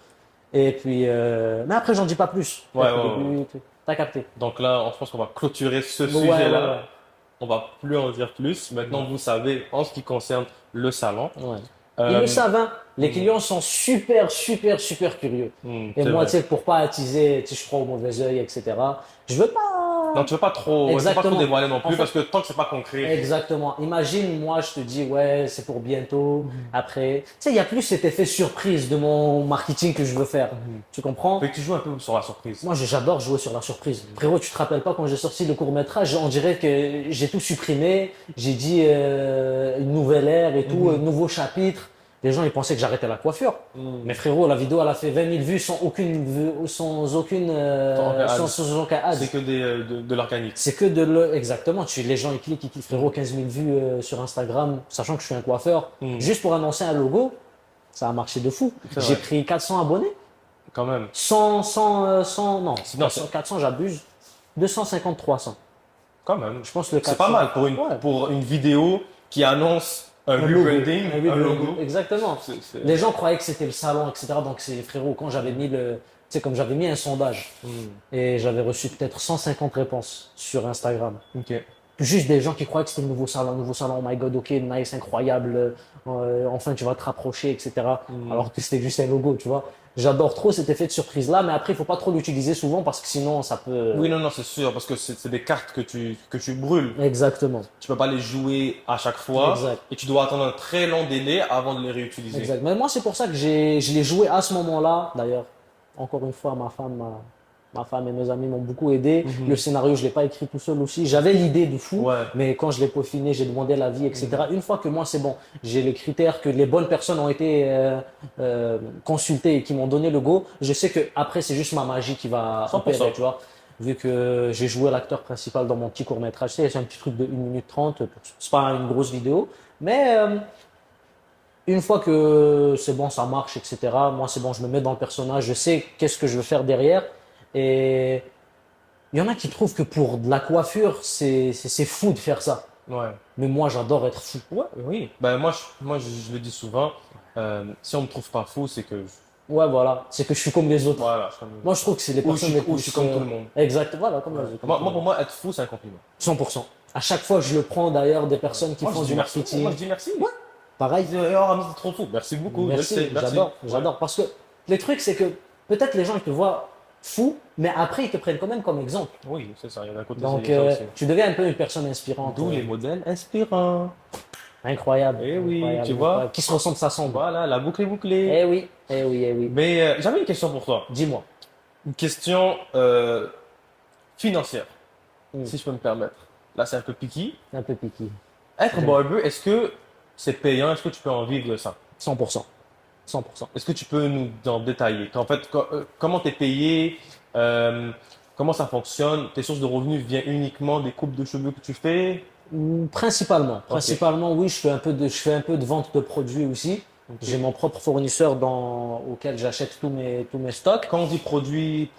Et puis, mais après, j'en dis pas plus. Ouais, Peut-être au ouais, début, t'as capté. Donc là, je pense qu'on va clôturer ce Ouais, sujet-là. ouais, ouais. On va plus en dire plus. Maintenant, vous savez, en ce qui concerne le salon. Ouais. Euh, Ils le savent, hein. Les clients sont super, super, super curieux. Et c'est moi, vrai. tu sais, pour pas attiser, tu sais, je crois au mauvais œil, etc. Je veux pas. Non, tu veux pas trop, Exactement. dévoiler non plus En fait- parce que tant que c'est pas concret. Exactement. Imagine, moi, je te dis, ouais, c'est pour bientôt. Après, tu sais, il y a plus cet effet surprise de mon marketing que je veux faire. Tu comprends? Fait que tu joues un peu sur la surprise. Moi, j'adore jouer sur la surprise. Frérot, tu te rappelles pas quand j'ai sorti le court-métrage, on dirait que j'ai tout supprimé. J'ai dit une nouvelle ère et tout, un nouveau chapitre. Les gens, ils pensaient que j'arrêtais la coiffure. Mais frérot, la vidéo, elle a fait 20 000 vues sans sans aucune, sans aucun ad. C'est que de l'organique. C'est que exactement. Les gens, ils cliquent, frérot, 15 000 vues sur Instagram, sachant que je suis un coiffeur. Juste pour annoncer un logo, ça a marché de fou. C'est J'ai vrai. pris 400 abonnés. Quand même. 100, non. Sinon, 400, j'abuse. 250, 300. Quand même. Je pense que le C'est pas 400. mal Ouais. pour une vidéo qui annonce un logo. rebranding, un logo. Exactement. Les gens croyaient que c'était le salon, etc. Donc, c'est frérot, quand j'avais mis tu sais, comme j'avais mis un sondage et j'avais reçu peut-être 150 réponses sur Instagram. Ok. Juste des gens qui croyaient que c'était le nouveau salon, oh my god, ok, nice, incroyable, enfin tu vas te rapprocher, etc. Alors que c'était juste un logo, tu vois. J'adore trop cet effet de surprise là, mais après il faut pas trop l'utiliser souvent parce que sinon ça peut. Oui, non, c'est sûr, parce que c'est des cartes que tu brûles. Exactement. Tu peux pas les jouer à chaque fois. Exact. Et tu dois attendre un très long délai avant de les réutiliser. Exact. Mais moi c'est pour ça que je l'ai joué à ce moment-là. D'ailleurs, encore une fois, ma femme et mes amis m'ont beaucoup aidé. Le scénario, je l'ai pas écrit tout seul aussi. J'avais l'idée de fou, Ouais. mais quand je l'ai peaufiné, j'ai demandé l'avis, etc. Une fois que moi, c'est bon, j'ai les critères, que les bonnes personnes ont été consultées et qui m'ont donné le go, je sais que après c'est juste ma magie qui va 100%. opérer, tu vois. Vu que j'ai joué l'acteur principal dans mon petit court-métrage, c'est un petit truc de 1 minute 30, c'est pas une grosse vidéo, mais une fois que c'est bon, ça marche, etc. Moi, c'est bon, je me mets dans le personnage, je sais qu'est-ce que je veux faire derrière. Et il y en a qui trouvent que pour de la coiffure, c'est fou de faire ça. Ouais. Mais moi, j'adore être fou. Ouais, oui. Ben, je le dis souvent. Si on me trouve pas fou, c'est que. Ouais, voilà. C'est que je suis comme les autres. Voilà. Moi, je trouve que c'est les Ou personnes je les suis- ou plus. je suis comme tout le monde. Exact. Voilà, comme les autres. Moi, pour moi, être fou, c'est un compliment. 100%. À chaque fois, je le prends d'ailleurs des personnes qui Moi, font je du dis merci. marketing. Moi, je dis merci. Pareil. Je dis, oh, Rami, t'es trop fou. Merci beaucoup. Merci, Je le sais, merci. j'adore, j'adore. Parce que les trucs, c'est que peut-être les gens, ils te voient fou, mais après, ils te prennent quand même comme exemple. Oui, c'est ça. Il y a d'un côté, Donc, c'est ça aussi. tu deviens un peu une personne inspirante. D'où les modèles inspirants. Incroyable. Eh oui, Incroyable, tu vois. incroyable. Qui se ressemble, ça semble. Voilà, la boucle est bouclée. Eh oui, eh oui, eh oui. Mais j'avais une question pour toi. Dis-moi. Une question financière, Hmm, si je peux me permettre. Là, c'est un peu piqué. un peu piqué. Être Dis-moi. barber, est-ce que c'est payant? Est-ce que tu peux en vivre de ça? 100%. 100%. Est-ce que tu peux nous en détailler? En fait, comment tu es payé? Euh, comment ça fonctionne? Tes sources de revenus viennent uniquement des coupes de cheveux que tu fais? Principalement. Ok. Principalement, oui, je fais un peu de vente de produits aussi. J'ai Ok. mon propre fournisseur auquel j'achète tous mes stocks. Quand on dit produits,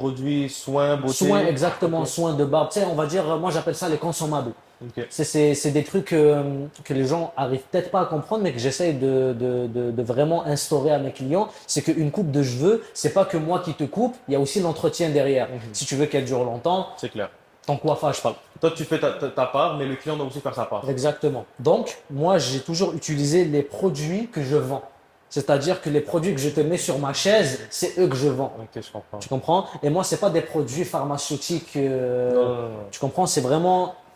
soins, Soins, beauté. exactement, Ok. soins de barbe. Tu sais, on va dire, moi j'appelle ça les consommables. Ok. C'est des trucs que les gens arrivent peut-être pas à comprendre, mais que j'essaye de vraiment instaurer à mes clients. C'est qu'une coupe de cheveux, c'est pas que moi qui te coupe, il y a aussi l'entretien derrière. Mhm. Si tu veux qu'elle dure longtemps, C'est clair. ton coiffage, pas. Toi, tu fais ta part, mais le client doit aussi faire sa part. Exactement. Donc, moi, j'ai toujours utilisé les produits que je vends. C'est-à-dire que les produits que je te mets sur ma chaise, c'est eux que je vends. Ok, je comprends. Tu comprends? Et moi, c'est pas des produits pharmaceutiques. Non, non, non, non. Tu comprends?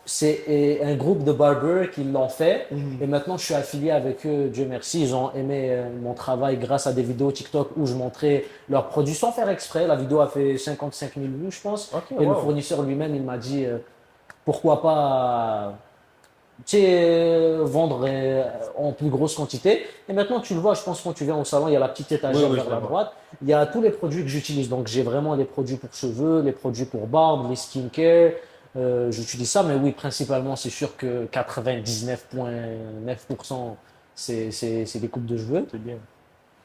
C'est un groupe de barbers qui l'ont fait. Mhm. Et maintenant, je suis affilié avec eux. Dieu merci. Ils ont aimé mon travail grâce à des vidéos TikTok où je montrais leurs produits sans faire exprès. La vidéo a fait 55 000 vues, je pense. Ok, Et le wow. fournisseur lui-même, il m'a dit, pourquoi pas, tu sais, vendre en plus grosse quantité. Et maintenant, tu le vois, je pense, quand tu viens au salon, il y a la petite Oui, étagère oui, vers je la la vois. droite. Il y a tous les produits que j'utilise. Donc, j'ai vraiment les produits pour cheveux, les produits pour barbe, les skincare. J'utilise ça, mais oui, principalement, c'est sûr que 99,9%, c'est des coupes de cheveux. C'est bien.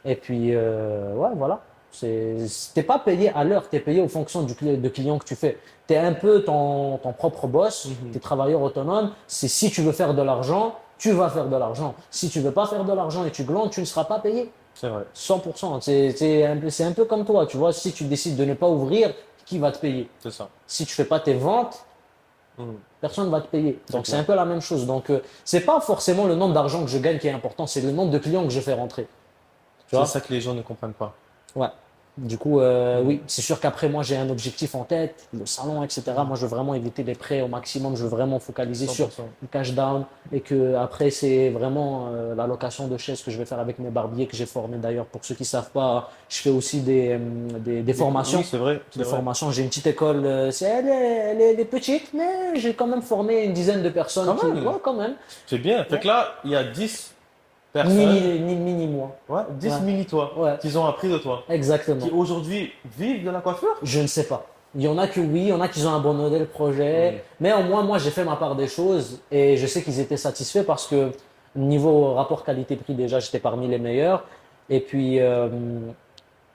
Et puis, ouais, voilà. T'es pas payé à l'heure, t'es payé en fonction de client que tu fais. T'es un peu ton propre boss, Mhm. t'es travailleur autonome. C'est si tu veux faire de l'argent, tu vas faire de l'argent. Si tu veux pas faire de l'argent et tu glandes, tu ne seras pas payé. C'est vrai. 100%. C'est un peu comme toi, tu vois. Si tu décides de ne pas ouvrir, qui va te payer? C'est ça. Si tu fais pas tes ventes, Mhm. personne ne va te payer. C'est Donc, c'est clair. un peu la même chose. Donc, c'est pas forcément le nombre d'argent que je gagne qui est important, c'est le nombre de clients que je fais rentrer. Tu C'est vois? ça que les gens ne comprennent pas. Ouais. Du coup, Mhm. oui, c'est sûr qu'après, moi, j'ai un objectif en tête, le salon, etc. Moi, je veux vraiment éviter les prêts au maximum. Je veux vraiment focaliser sur 100%. le cash down et que après, c'est vraiment la location de chaises que je vais faire avec mes barbiers que j'ai formés d'ailleurs. Pour ceux qui savent pas, je fais aussi des formations. Oui, c'est vrai. C'est Des vrai. formations. J'ai une petite école. Elle est petite, mais j'ai quand même formé une dizaine de personnes Quand qui, même. ouais, quand même, C'est bien. Fait que là, il y a 10 mini, personnes, mini moi. ouais, 10 Ouais. mini-toi, Ouais. qu'ils ont appris de toi, Exactement. qui aujourd'hui vivent de la coiffure. Je ne sais pas. Il y en a que oui, il y en a qui ont abandonné le projet. Mais au moins, moi, j'ai fait ma part des choses et je sais qu'ils étaient satisfaits parce que niveau rapport qualité-prix, déjà, j'étais parmi les meilleurs. Et puis,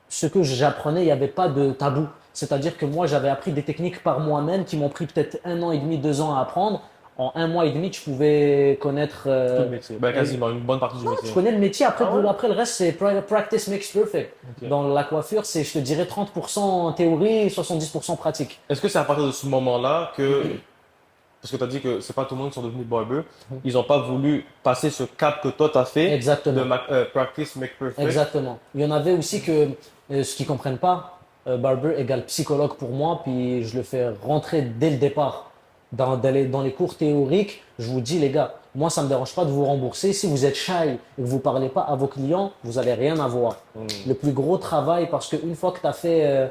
ce que j'apprenais, il n'y avait pas de tabou. C'est-à-dire que moi, j'avais appris des techniques par moi-même qui m'ont pris peut-être 1 an et demi, 2 ans à apprendre. En 1 mois et demi, tu pouvais connaître. Tout le métier. Ben, quasiment, une bonne partie du Non, métier. je connais le métier. Après, Ah ouais? après le reste, c'est practice makes perfect. Ok. Dans la coiffure, c'est, je te dirais, 30% théorie, 70% pratique. Est-ce que c'est à partir de ce moment-là que, parce que tu as dit que c'est pas tout le monde qui sont devenus barber, ils n'ont pas voulu passer ce cap que toi tu as fait de Exactement. practice make perfect. Exactement. Il y en avait aussi que, ce qu'ils comprennent pas, barber égale psychologue pour moi, puis je le fais rentrer dès le départ. Dans les cours théoriques, je vous dis, les gars, moi, ça me dérange pas de vous rembourser. Si vous êtes shy et que vous parlez pas à vos clients, vous allez rien avoir. Le plus gros travail, parce qu'une fois que tu as fait,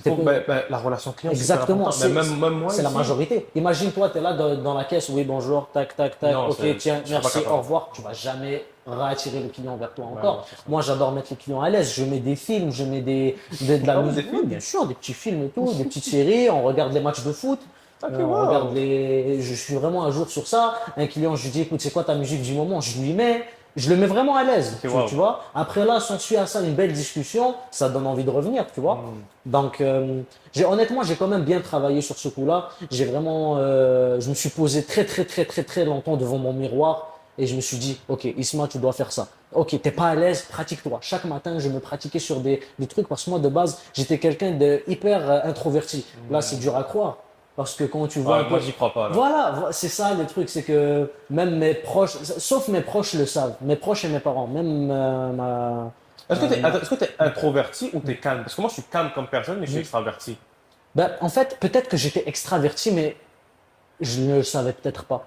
La relation client, c'est exactement, super important. Mais même moi c'est la ici, majorité. Imagine-toi, tu es là dans la caisse, oui, bonjour, tac, tac, tac, non, ok, tiens, je serais pas merci, capable. au revoir. Tu vas jamais réattirer le client vers toi Ouais, encore. ouais, c'est ça. Moi, j'adore mettre les clients à l'aise. Je mets des films, je mets de la Ah oui, musique. des films? Oui, bien sûr, des petits films et tout, des petites séries. On regarde les matchs de foot. Ok, On wow. regarde je suis vraiment à jour sur ça. Un client, je lui dis, écoute, c'est quoi ta musique du moment? Je lui mets. Je le mets vraiment à l'aise, Ok, wow. tu vois. Après là, s'ensuit à ça une belle discussion, ça donne envie de revenir, tu vois. Donc, honnêtement, j'ai quand même bien travaillé sur ce coup-là. J'ai vraiment, je me suis posé très, très, très, très, très longtemps devant mon miroir et je me suis dit, ok, Isma, tu dois faire ça. Ok, t'es pas à l'aise, pratique-toi. Chaque matin, je me pratiquais sur des trucs parce que moi, de base, j'étais quelqu'un de hyper introverti. Là, c'est dur à croire. Parce que quand tu vois Ouais, un peu. moi, j'y crois pas, là. Voilà, c'est ça le truc, c'est que même mes proches, sauf mes proches le savent, mes proches et mes parents, même Est-ce que t'es introverti ou t'es calme? Parce que moi, je suis calme comme personne, mais je suis extraverti. ben, en fait, peut-être que j'étais extraverti, mais je ne le savais peut-être pas.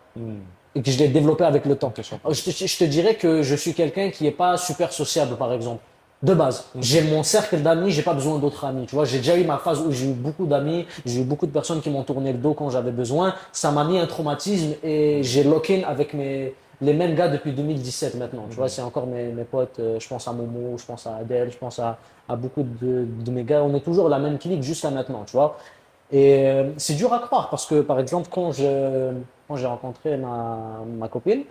et que je l'ai développé avec le temps. Ok, je comprends. Je te dirais que je suis quelqu'un qui n'est pas super sociable, par exemple. De base, j'ai mon cercle d'amis, j'ai pas besoin d'autres amis. Tu vois, j'ai déjà eu ma phase où j'ai eu beaucoup d'amis, j'ai eu beaucoup de personnes qui m'ont tourné le dos quand j'avais besoin. Ça m'a mis un traumatisme et j'ai lock-in avec les mêmes gars depuis 2017 maintenant. Tu vois, c'est encore mes potes. Je pense à Momo, je pense à Adèle, je pense à beaucoup de mes gars. On est toujours la même clique jusqu'à maintenant, tu vois. Et c'est dur à croire parce que, par exemple, quand j'ai rencontré ma copine,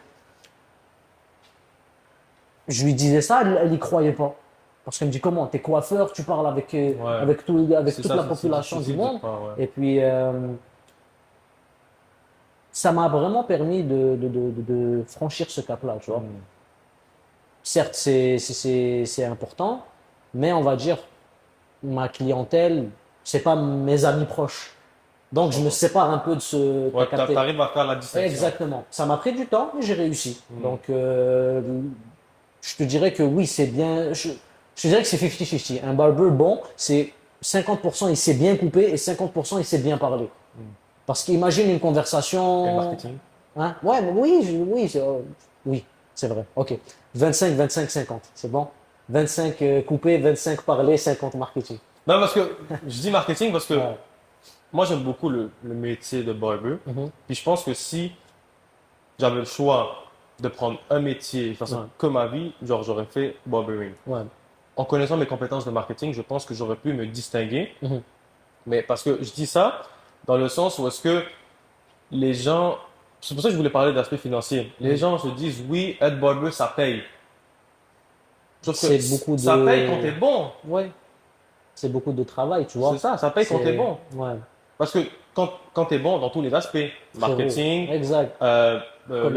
je lui disais ça, elle y croyait pas. Parce qu'elle me dit comment, t'es coiffeur, tu parles Ouais. avec C'est toute ça, la c'est population du difficile de monde. croire, ouais. Et puis, ça m'a vraiment permis de franchir ce cap-là, tu vois. Hmm. Certes, c'est important, mais on va dire, ma clientèle, c'est pas mes amis proches. Donc, je me sépare un peu de ce, Ouais, t'as capté. t'arrives à faire la distinction. Exactement. Ça m'a pris du temps, mais j'ai réussi. Hmm. Donc, je te dirais que oui, c'est bien. Je te dirais que c'est 50-50. Un barber bon, c'est 50% il sait bien couper et 50% il sait bien parler. Parce qu'imagine une Et le conversation. marketing. Hein? Ouais, mais oui, oui, c'est vrai. Ok. 25, 25, 50. C'est bon? 25 coupé, 25 parler, 50 marketing. Non, parce que je dis marketing parce que Ouais. moi, j'aime beaucoup le métier de barber. Mhm. Puis je pense que si j'avais le choix de prendre un métier et faire ça Ouais. que ma vie, genre j'aurais fait barbering. Ouais. En connaissant mes compétences de marketing, je pense que j'aurais pu me distinguer. Mhm. Mais parce que je dis ça dans le sens où est-ce que les gens, c'est pour ça que je voulais parler d'aspect financier. Les gens se disent oui, être barber, ça paye. Sauf que C'est beaucoup ça paye quand de. t'es bon. Ouais. C'est beaucoup de travail, tu C'est vois. ça paye quand t'es bon. Ouais. Parce que quand tu es bon dans tous les aspects, marketing, Exact. le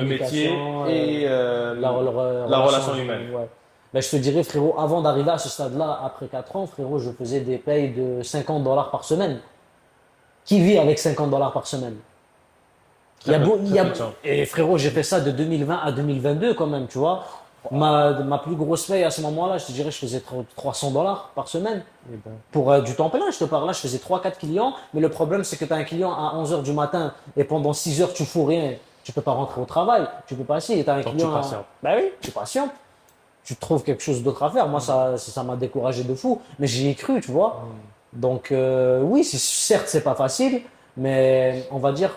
métier Communication, et la relation humaine. Ouais. Ben, je te dirais, frérot, avant d'arriver à ce stade-là, après 4 ans, frérot, je faisais des payes de 50 dollars par semaine. Qui vit avec 50 dollars par semaine? Il y a Très peu, beau, il y a- très peu de gens. Et frérot, j'ai fait ça de 2020 à 2022 quand même, tu vois. Ma plus grosse paye à ce moment-là, je te dirais, je faisais 300 dollars par semaine. Eh ben, Pour du temps plein, je te parle là, je faisais 3 4 clients, mais le problème c'est que tu as un client à 11 heures du matin et pendant 6 heures tu fous rien, tu peux pas rentrer au travail, tu peux pas essayer, tu as un donc tu client patientes. Ben oui, tu patientes, tu trouves quelque chose d'autre à faire. Moi ça m'a découragé de fou, mais j'y ai cru, tu vois. Donc oui, certes c'est pas facile, mais on va dire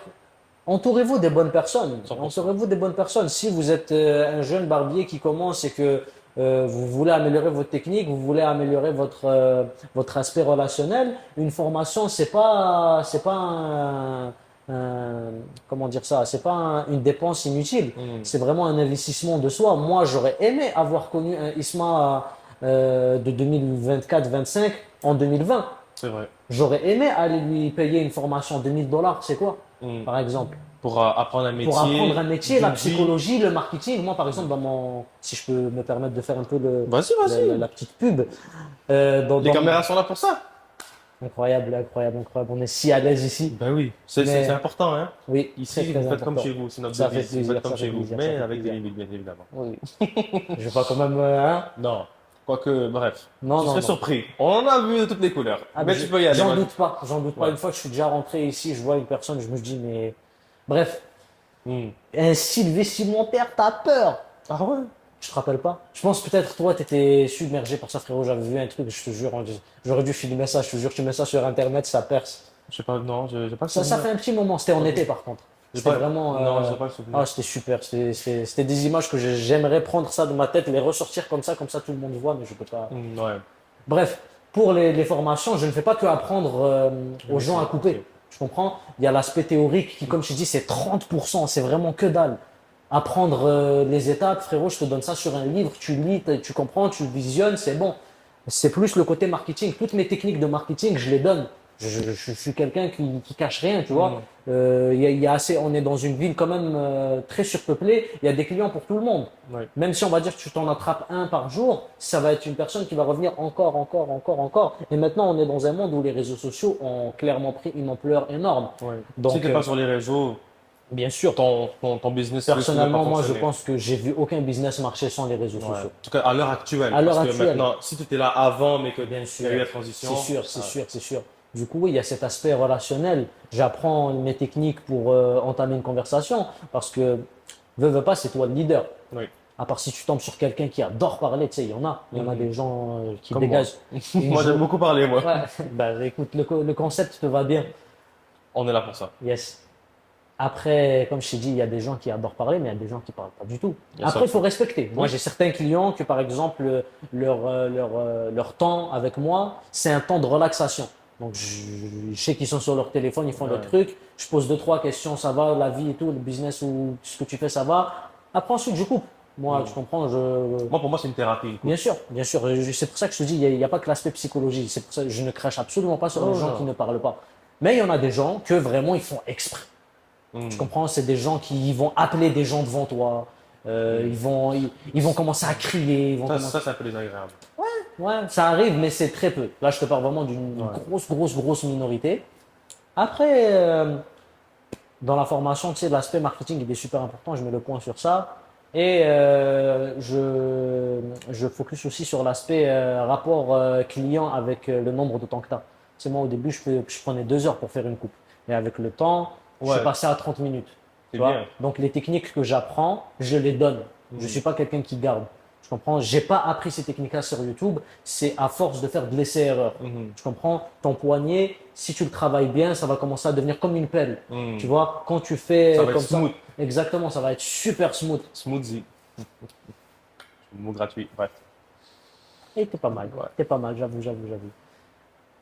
entourez-vous des bonnes personnes. 100%. Entourez-vous des bonnes personnes. Si vous êtes un jeune barbier qui commence et que vous voulez améliorer votre technique, vous voulez améliorer votre aspect relationnel, une formation, c'est pas comment dire ça, c'est pas une dépense inutile. C'est vraiment un investissement de soi. Moi, j'aurais aimé avoir connu un ISMA de 2024-25 en 2020. C'est vrai. J'aurais aimé aller lui payer une formation de 1000 dollars, c'est quoi, Mm. par exemple? Pour apprendre un métier. Pour apprendre un métier, la d'une vie. psychologie, le marketing. Moi, par exemple, si je peux me permettre de faire un peu Vas-y, vas-y. la petite pub. Les caméras sont là pour ça. Incroyable, incroyable, incroyable. On est si à l'aise ici. Ben oui. C'est Mais- c'est important, hein. Oui, Ici, très, très vous faites comme important. chez vous. C'est notre Ça fait devise. Vous plaisir, faites comme ça fait chez vous. plaisir, Mais ça fait avec des plaisir. limites, bien évidemment. Oui. Je vais pas quand même, hein? Non. Quoique, bref. Non, Tu non, serais non. surpris. On en a vu de toutes les couleurs. Ah, Mais tu peux y aller. J'en vas-y. doute pas, j'en doute pas. Ouais. Une fois que je suis déjà rentré ici, je vois une personne, je me dis, mais. Bref, Mm. un style vestimentaire, t'as peur. Ah ouais? Je te rappelle pas? Je pense peut-être toi, t'étais submergé par ça, frérot. J'avais vu un truc, je te jure, j'aurais dû filmer ça, je te jure, tu mets ça sur internet, ça perce. Je sais pas, non, j'ai pas le Ça souvenir. fait un petit moment, c'était en été par contre. J'ai C'était pas- vraiment. non, j'ai pas le souvenir. Ah, c'était super, c'était des images que j'aimerais prendre ça de ma tête, les ressortir comme ça tout le monde voit, mais je peux pas. Ouais. Bref, pour les formations, je ne fais pas que apprendre aux gens à couper. Ok. Je comprends? Il y a l'aspect théorique qui, comme je te dis, c'est 30%, c'est vraiment que dalle. Apprendre les étapes, frérot, je te donne ça sur un livre, tu lis, tu comprends, tu visionnes, c'est bon. C'est plus le côté marketing. Toutes mes techniques de marketing, je les donne. Je suis quelqu'un qui cache rien, tu vois. Il y a assez, on est dans une ville quand même très surpeuplée. Il y a des clients pour tout le monde. Ouais. Même si on va dire que tu t'en attrapes un par jour, ça va être une personne qui va revenir encore, encore, encore, encore. Et maintenant, on est dans un monde où les réseaux sociaux ont clairement pris une ampleur énorme. Ouais. Donc, si t'es pas sur les réseaux, bien sûr, ton business risque de personnellement, pas moi, je fonctionner. pense que j'ai vu aucun business marcher sans les réseaux Ouais. sociaux. En tout cas, à l'heure actuelle. À l'heure Parce que actuelle. maintenant, si tu étais là avant, mais que Bien il y sûr. a eu la transition. C'est sûr, c'est ah, sûr, c'est sûr. Du coup, oui, il y a cet aspect relationnel. J'apprends mes techniques pour entamer une conversation parce que Veux pas, c'est toi le leader. Oui. À part si tu tombes sur quelqu'un qui adore parler, tu sais, il y en a des gens qui Comme dégagent. Moi, j'aime beaucoup parler, moi. Ouais, bah écoute, le concept te va bien. On est là pour ça. Yes. Après, comme je t'ai dit, il y a des gens qui adorent parler, mais il y a des gens qui parlent pas du tout. Bien Après, sûr. il faut respecter. Moi, j'ai certains clients que, par exemple, leur temps avec moi, c'est un temps de relaxation. Donc, je sais qu'ils sont sur leur téléphone, ils font leur Ouais. truc. Je pose deux, trois questions, ça va, la vie et tout, le business ou ce que tu fais, ça va. Après, ensuite, je coupe. Moi, tu comprends, Moi, pour moi, c'est une thérapie. bien sûr, bien sûr. C'est pour ça que je te dis, il y a pas que l'aspect psychologie. C'est pour ça que je ne crache absolument pas sur les Oh, gens non. qui ne parlent pas. Mais il y en a des gens que vraiment ils font exprès. Tu comprends? C'est des gens qui vont appeler des gens devant toi. Ils vont commencer à crier. Ils vont commencer- Ça, c'est un peu désagréable. Ouais, ça arrive, mais c'est très peu. Là, je te parle vraiment d'une Ouais. grosse minorité. Après, dans la formation, tu sais, l'aspect marketing il est super important. Je mets le point sur ça. Et je focus aussi sur l'aspect rapport client avec le nombre de temps que tu as. C'est moi, au début, je prenais 2 heures pour faire une coupe. Et avec le temps, je Ouais. suis passé à 30 minutes. C'est Tu vois? bien. Donc, les techniques que j'apprends, je les donne. Je ne suis pas quelqu'un qui garde. Tu comprends? J'ai pas appris ces techniques-là sur YouTube. C'est à force de faire de l'essai-erreur. Tu comprends? Ton poignet, si tu le travailles bien, ça va commencer à devenir comme une pelle. Tu vois? Quand tu fais Ça va être comme smooth. ça, exactement, ça va être super smooth. Smoothie. Mot gratuit. Bref. Et t'es pas mal. Ouais. T'es pas mal, j'avoue.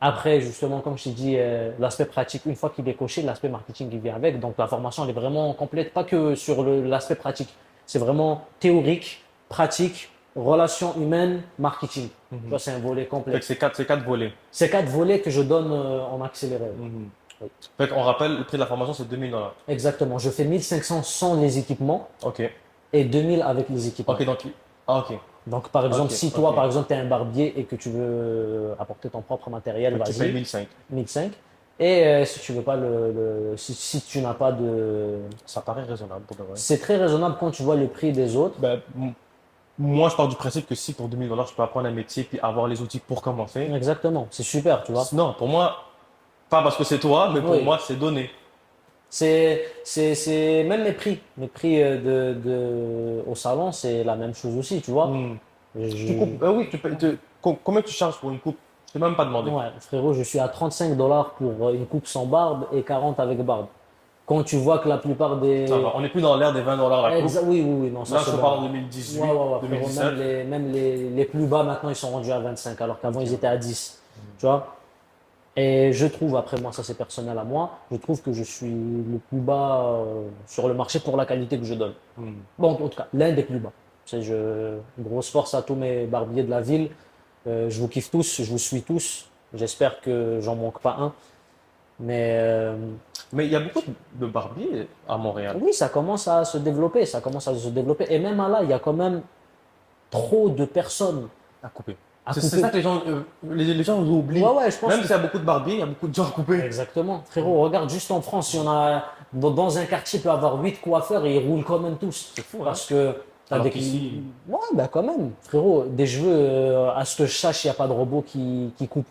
Après, justement, comme je t'ai dit, l'aspect pratique, une fois qu'il est coché, l'aspect marketing il vient avec. Donc, la formation, elle est vraiment complète, pas que sur l'aspect pratique. C'est vraiment théorique, pratique, relations humaines, marketing. Tu vois, c'est un volet Fait complet. que c'est quatre volets. C'est 4 volets que je donne en accéléré. Oui. Fait qu'on rappelle, le prix de la formation, c'est 2000 $. Exactement. Je fais 1500 sans les équipements Ok. et 2000 avec les équipements. Ok, donc. Ah, ok. Donc, par exemple, Ok, si toi, ok. par exemple, tu es un barbier et que tu veux apporter ton propre matériel, Tu payes vas-y, 1005. 1005. Et si tu veux pas si tu n'as pas de, Ça paraît raisonnable pour de vrai. c'est très raisonnable quand tu vois le prix des autres. Ben, moi, je pars du principe que si pour 2000 $, je peux apprendre un métier puis avoir les outils pour commencer. Exactement, c'est super, tu vois. Non, pour moi, pas parce que c'est toi, mais pour Oui. moi, c'est donné. C'est même mes prix au salon, c'est la même chose aussi, tu vois. Tu coupes, oui, combien tu charges pour une coupe? Je t'ai même pas demandé. Ouais, frérot, je suis à 35 $ pour une coupe sans barbe et 40 avec barbe. Quand tu vois que la plupart des. Ça va. On n'est plus dans l'ère des 20 $ la coupe. Oui, non, ça Là, c'est je te bon. parle en 2018, Ouais, frérot, 2017. même les plus bas maintenant ils sont rendus à 25 alors qu'avant ils étaient à 10. Tu vois? Et je trouve, après moi, ça c'est personnel à moi, je trouve que je suis le plus bas sur le marché pour la qualité que je donne. Bon, en tout cas, l'un des plus bas. Une grosse force à tous mes barbiers de la ville. Je vous kiffe tous, je vous suis tous. J'espère que j'en manque pas un. Mais Mais il y a beaucoup de barbiers à Montréal. oui, ça commence à se développer, ça commence à se développer. Et même là, il y a quand même trop de personnes À couper. à C'est couper. ça que les gens oublient. Ouais, je pense Même que- s'il y a beaucoup de barbiers, il y a beaucoup de gens à couper. Exactement. Frérot, regarde juste en France, il y en a dans un quartier, il peut y avoir 8 coiffeurs et ils roulent quand même tous. C'est fou, hein. Parce que t'as Alors des qu'ici- Ouais, bah quand même. Frérot, des cheveux, à ce que je sache, il n'y a pas de robot qui coupe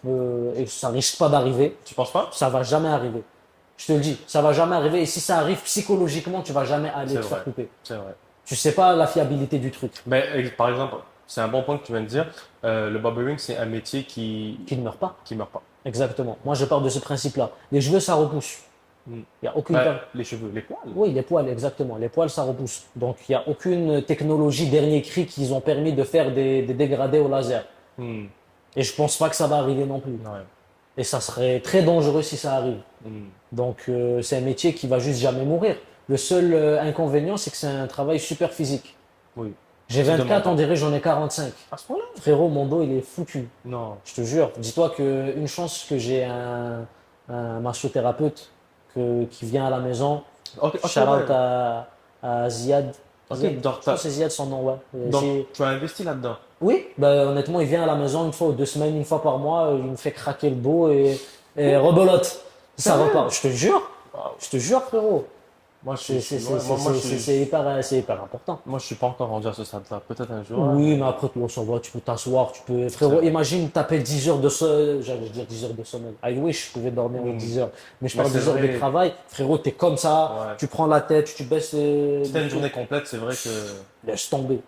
et ça risque pas d'arriver. Tu penses pas? Ça va jamais arriver. Je te le dis, ça va jamais arriver. Et si ça arrive psychologiquement, tu vas jamais aller C'est te faire vrai. couper. C'est vrai. Tu sais pas la fiabilité du truc Ben, par exemple, c'est un bon point que tu viens de dire. Le barbering, c'est un métier qui ne meurt pas. qui meurt pas. Exactement. Moi, je pars de ce principe-là. Les cheveux, ça repousse. Il y a aucune Ben, les cheveux, les poils. Oui, les poils, exactement. Les poils, ça repousse. Donc, il n'y a aucune technologie dernier cri qu'ils ont permis de faire des dégradés au laser. Hmm. Et je pense pas que ça va arriver non plus. Ouais. Et ça serait très dangereux si ça arrive. Donc, c'est un métier qui va juste jamais mourir. Le seul inconvénient, c'est que c'est un travail super physique. Oui. J'ai C'est 24, demandant. on dirait j'en ai 45. À ce point-là? Frérot, mon dos, il est foutu. Non. Je te jure. Dis-toi qu'une chance que j'ai un massothérapeute qui vient à la maison. Ok, ok, Shout out ouais. à Ziad. Ok, Ziad, donc je pense que c'est Ziad son nom, ouais. Donc, tu as investi là-dedans. Oui, bah, honnêtement, il vient à la maison une fois ou 2 semaines, une fois par mois, il me fait craquer le dos et rebelote. Ça Sérieux? repart. Je te jure. Wow. Je te jure, frérot. Moi, je suis, ouais, C'est hyper important. moi, je suis pas encore rendu à ce stade-là. Peut-être un jour. Oui, mais après, toi, ça va, tu peux t'asseoir, tu peux. Frérot, vrai. imagine, taper 10 heures de sommeil. J'allais dire 10 heures de sommeil. I wish je pouvais dormir 10 heures. Mais je Mais parle c'est 10 heures de vrai. travail. Frérot, t'es comme ça, Ouais. tu prends la tête, tu baisses les. Si t'as une journée complète, c'est vrai que. Laisse tomber.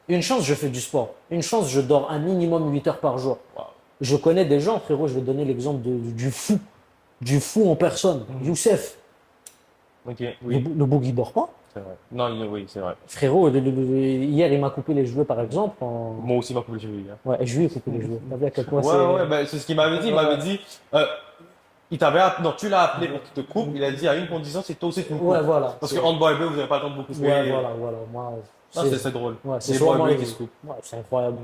Une chance, je fais du sport. Une chance, je dors un minimum 8 heures par jour. Waouh. Je connais des gens, frérot, je vais donner l'exemple du fou. Du fou en personne. Youssef. Ok, Le, oui, le bouc, il dort pas. c'est vrai. Non, oui, c'est vrai. Frérot, hier, il m'a coupé les cheveux, par exemple. Moi aussi, ma couple, j'ai vu. Hein. Ouais, et je lui ai coupé les cheveux. T'as vu à quel point Ouais, ben, c'est ce qu'il m'avait dit. Il m'avait dit, non, tu l'as appelé pour qu'il te coupe. Il a dit à une condition, c'est toi aussi tu me coupes. Ouais, voilà. Parce qu'en barber, vous n'avez pas le temps de vous couper. Ouais, voilà. Moi, Ah, c'est drôle. ouais, c'est Les soit moi, barbers qui se coupent. ouais, c'est incroyable.